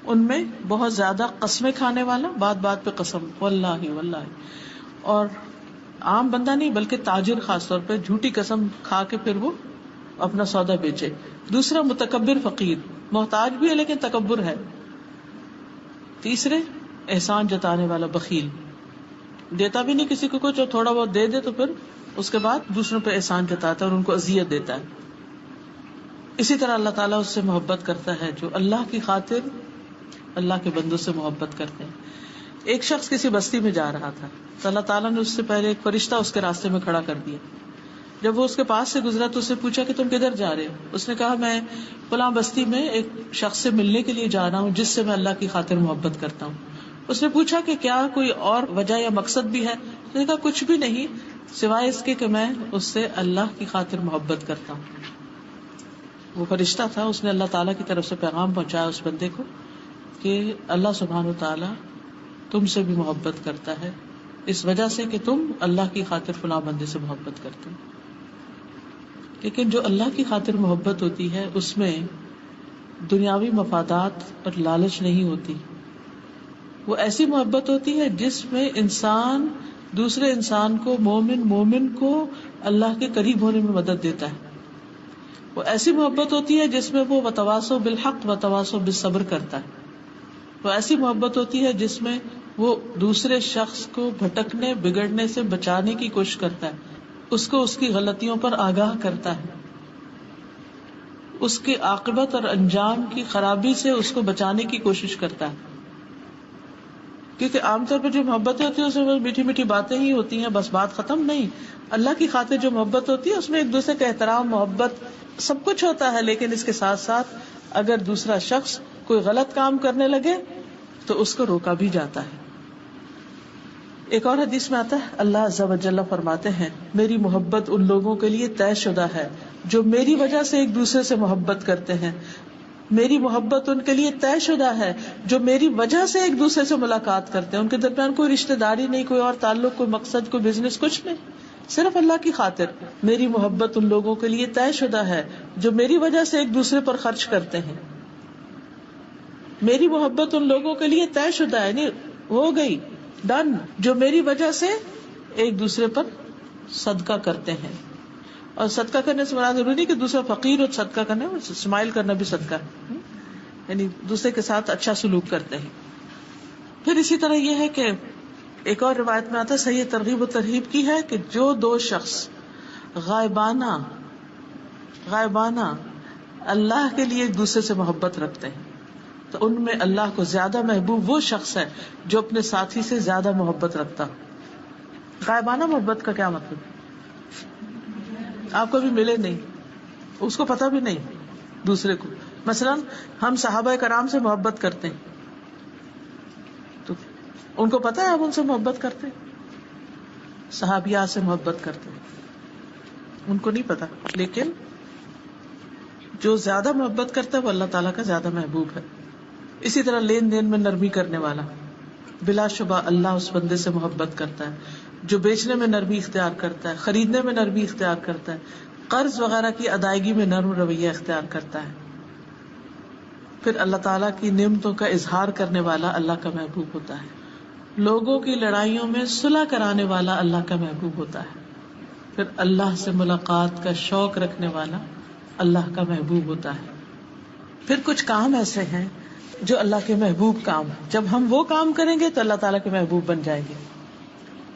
ان میں بہت زیادہ قسمیں کھانے والا، بات بات پہ قسم، واللہ واللہ، اور عام بندہ نہیں بلکہ تاجر خاص طور پہ جھوٹی قسم کھا کے پھر وہ اپنا سودا بیچے. دوسرا متکبر فقیر، محتاج بھی ہے لیکن تکبر ہے. تیسرے احسان جتانے والا بخیل، دیتا بھی نہیں کسی کو کچھ، اور تھوڑا بہت دے دے تو پھر اس کے بعد دوسروں پہ احسان جتاتا ہے اور ان کو اذیت دیتا ہے. اسی طرح اللہ تعالیٰ اس سے محبت کرتا ہے جو اللہ کی خاطر اللہ کے بندوں سے محبت کرتے ہیں. ایک شخص کسی بستی میں جا رہا تھا تو اللہ تعالیٰ نے اس سے پہلے ایک فرشتہ اس کے راستے میں کھڑا کر دیا. جب وہ اس کے پاس سے گزرا تو اس سے پوچھا کہ تم کدھر جا رہے ہو؟ اس نے کہا میں فلاں بستی میں ایک شخص سے ملنے کے لیے جا رہا ہوں جس سے میں اللہ کی خاطر محبت کرتا ہوں. اس نے پوچھا کہ کیا کوئی اور وجہ یا مقصد بھی ہے؟ اس نے کہا کچھ بھی نہیں سوائے اس کے کہ میں اس سے اللہ کی خاطر محبت کرتا ہوں. وہ فرشتہ تھا، اس نے اللہ تعالیٰ کی طرف سے پیغام پہنچایا اس بندے کو کہ اللہ سبحانہ و تعالیٰ تم سے بھی محبت کرتا ہے اس وجہ سے کہ تم اللہ کی خاطر فلاں بندے سے محبت کرتے ہو. لیکن جو اللہ کی خاطر محبت ہوتی ہے اس میں دنیاوی مفادات اور لالچ نہیں ہوتی. وہ ایسی محبت ہوتی ہے جس میں انسان دوسرے انسان کو، مومن کو اللہ کے قریب ہونے میں مدد دیتا ہے. وہ ایسی محبت ہوتی ہے جس میں وہ وتواصوا بالحق وتواصوا بالصبر کرتا ہے. وہ ایسی محبت ہوتی ہے جس میں وہ دوسرے شخص کو بھٹکنے بگڑنے سے بچانے کی کوشش کرتا ہے، اس کو اس کی غلطیوں پر آگاہ کرتا ہے، اس کی عاقبت اور انجام کی خرابی سے اس کو بچانے کی کوشش کرتا ہے. کیونکہ عام طور پر جو محبتیں ہوتی ہیں اس میں میٹھی میٹھی باتیں ہی ہوتی ہیں، بس بات ختم نہیں. اللہ کی خاطر جو محبت ہوتی ہے اس میں ایک دوسرے کا احترام، محبت سب کچھ ہوتا ہے، لیکن اس کے ساتھ ساتھ اگر دوسرا شخص کوئی غلط کام کرنے لگے تو اس کو روکا بھی جاتا ہے. ایک اور حدیث میں آتا ہے اللہ عز و جل فرماتے ہیں میری محبت ان لوگوں کے لیے طے شدہ ہے جو میری وجہ سے ایک دوسرے سے محبت کرتے ہیں. میری محبت ان کے لیے طے شدہ ہے جو میری وجہ سے ایک دوسرے سے ملاقات کرتے ہیں. ان کے درمیان کوئی رشتہ داری نہیں، کوئی اور تعلق، کوئی مقصد، کوئی بزنس، کچھ نہیں، صرف اللہ کی خاطر. میری محبت ان لوگوں کے لیے طے شدہ ہے جو میری وجہ سے ایک دوسرے پر خرچ کرتے ہیں. میری محبت ان لوگوں کے لیے طے شدہ ہے، نہیں ہو گئی، ڈن، جو میری وجہ سے ایک دوسرے پر صدقہ کرتے ہیں. اور صدقہ کرنے سے مراد ضروری نہیں کہ دوسرا فقیر اور صدقہ کرنا، اسمائل کرنا بھی صدقہ ہے، یعنی دوسرے کے ساتھ اچھا سلوک کرتے ہیں. پھر اسی طرح یہ ہے کہ ایک اور روایت میں آتا ہے، صحیح ترغیب و ترہیب کی ہے کہ جو 2 شخص غائبانہ اللہ کے لیے ایک دوسرے سے محبت رکھتے ہیں تو ان میں اللہ کو زیادہ محبوب وہ شخص ہے جو اپنے ساتھی سے زیادہ محبت رکھتا. غائبانہ محبت کا کیا مطلب؟ آپ کو بھی ملے نہیں، اس کو پتہ بھی نہیں دوسرے کو. مثلا ہم صحابہ کرام سے محبت کرتے ہیں تو ان کو پتہ ہے ہم ان سے محبت کرتے ہیں، صحابیات سے محبت کرتے ہیں، ان کو نہیں پتا. لیکن جو زیادہ محبت کرتا ہے وہ اللہ تعالیٰ کا زیادہ محبوب ہے. اسی طرح لین دین میں نرمی کرنے والا، بلا شبہ اللہ اس بندے سے محبت کرتا ہے. جو بیچنے میں نرمی اختیار کرتا ہے، خریدنے میں نرمی اختیار کرتا ہے، قرض وغیرہ کی ادائیگی میں نرم رویہ اختیار کرتا ہے. پھر اللہ تعالیٰ کی نعمتوں کا اظہار کرنے والا اللہ کا محبوب ہوتا ہے. لوگوں کی لڑائیوں میں صلح کرانے والا اللہ کا محبوب ہوتا ہے. پھر اللہ سے ملاقات کا شوق رکھنے والا اللہ کا محبوب ہوتا ہے. پھر کچھ کام ایسے ہیں جو اللہ کے محبوب کام ہیں. جب ہم وہ کام کریں گے تو اللہ تعالیٰ کے محبوب بن جائیں گے.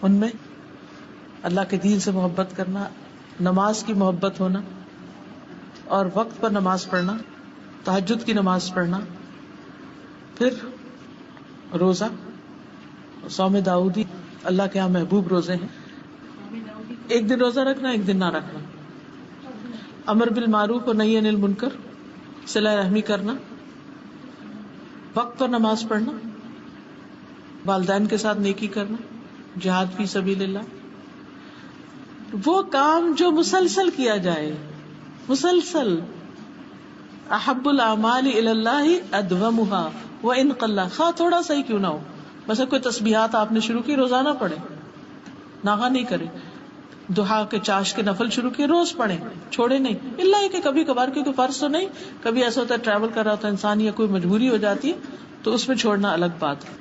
ان میں اللہ کے دین سے محبت کرنا، نماز کی محبت ہونا، اور وقت پر نماز پڑھنا، تہجد کی نماز پڑھنا. پھر روزہ، صوم داؤدی اللہ کے یہاں محبوب روزے ہیں. ایک دن روزہ رکھنا، ایک دن نہ رکھنا. امر بالمعروف اور نہی عن المنکر، صلہ رحمی کرنا، وقت پر نماز پڑھنا، والدین کے ساتھ نیکی کرنا، جہاد فی سبیل اللہ. وہ کام جو مسلسل کیا جائے، مسلسل. احب الاعمال الی اللہ ادومها وان قل، خواہ تھوڑا سا ہی کیوں نہ ہو. بس کوئی تسبیحات آپ نے شروع کی، روزانہ پڑھیں، ناغا نہیں کریں. دہا کے چاش کے نفل شروع کیے، روز پڑھیں، چھوڑے نہیں. اللہ ہے کہ کبھی کبھار، کیونکہ فرض تو نہیں، کبھی ایسا ہوتا ہے ٹریول کر رہا ہوتا ہے انسان یا کوئی مجبوری ہو جاتی ہے تو اس میں چھوڑنا الگ بات ہے.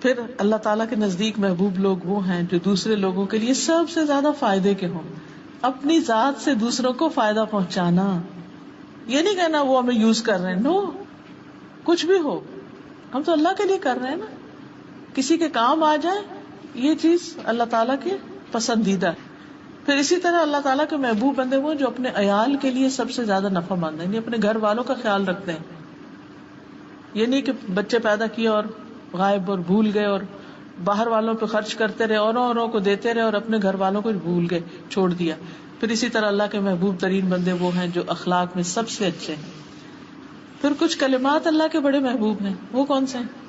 پھر اللہ تعالیٰ کے نزدیک محبوب لوگ وہ ہیں جو دوسرے لوگوں کے لیے سب سے زیادہ فائدے کے ہوں. اپنی ذات سے دوسروں کو فائدہ پہنچانا، یہ نہیں کہنا وہ ہمیں یوز کر رہے ہیں. نو، کچھ بھی ہو، ہم تو اللہ کے لیے کر رہے ہیں نا. کسی کے کام آ جائے، یہ چیز اللہ تعالیٰ کے پسندیدہ ہے. پھر اسی طرح اللہ تعالیٰ کے محبوب بندے وہ جو اپنے عیال کے لیے سب سے زیادہ نفع مند ہیں، یعنی اپنے گھر والوں کا خیال رکھتے ہیں. یہ نہیں کہ بچے پیدا کیے اور غائب اور بھول گئے اور باہر والوں پہ خرچ کرتے رہے، اوروں کو دیتے رہے اور اپنے گھر والوں کو بھول گئے، چھوڑ دیا. پھر اسی طرح اللہ کے محبوب ترین بندے وہ ہیں جو اخلاق میں سب سے اچھے ہیں. پھر کچھ کلمات اللہ کے بڑے محبوب ہیں. وہ کون سے ہیں؟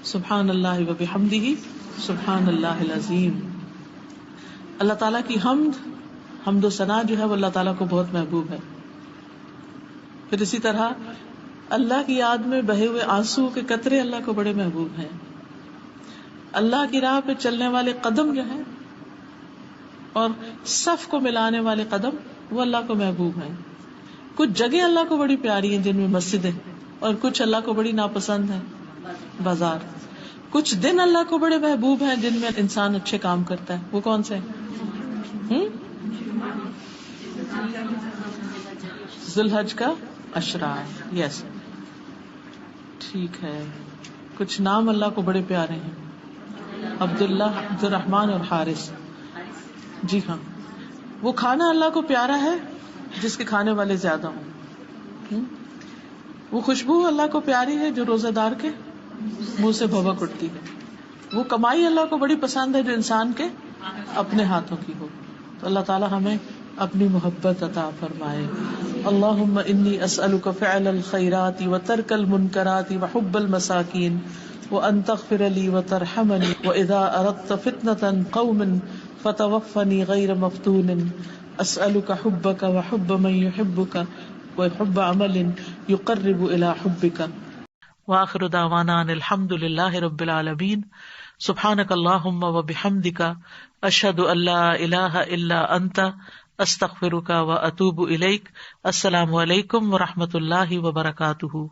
سبحان اللہ و بحمدہ سبحان اللہ العظیم. اللہ تعالیٰ کی حمد و ثنا جو ہے وہ اللہ تعالیٰ کو بہت محبوب ہے. پھر اسی طرح اللہ کی یاد میں بہے ہوئے آنسو کے قطرے اللہ کو بڑے محبوب ہیں. اللہ کی راہ پہ چلنے والے قدم جو ہیں اور صف کو ملانے والے قدم وہ اللہ کو محبوب ہیں. کچھ جگہ اللہ کو بڑی پیاری ہیں جن میں مسجدیں، اور کچھ اللہ کو بڑی ناپسند ہیں، بازار. کچھ دن اللہ کو بڑے محبوب ہیں جن میں انسان اچھے کام کرتا ہے. وہ کون سے ہیں؟ ذوالحج کا اشرار. یس، ٹھیک ہے. کچھ نام اللہ کو بڑے پیارے ہیں، عبداللہ، عبد الرحمن اور حارث. جی ہاں. وہ کھانا اللہ کو پیارا ہے جس کے کھانے والے زیادہ ہوں. وہ خوشبو اللہ کو پیاری ہے جو روزہ دار کے منہ سے بھبک اٹھتی ہے. وہ کمائی اللہ کو بڑی پسند ہے جو انسان کے اپنے ہاتھوں کی ہو. تو اللہ تعالی ہمیں اپنی محبت عطا فرمائے. اللہم انی اسألک فعل الخیرات وترک المنکرات وحب المساکین وان تغفر لی وترحمنی واذا اردت فتنة قوم فتوفنی غیر مفتون. اسألک حبک وحب من یحبک وحب عمل یقرب الی حبک. وآخر دعوانا ان الحمد للہ رب العالمین. سبحانک اللہم وبحمدک اشہد ان لا الہ الا انت استغفرک واتوب الیک. السلام علیکم ورحمۃ اللہ وبرکاتہ.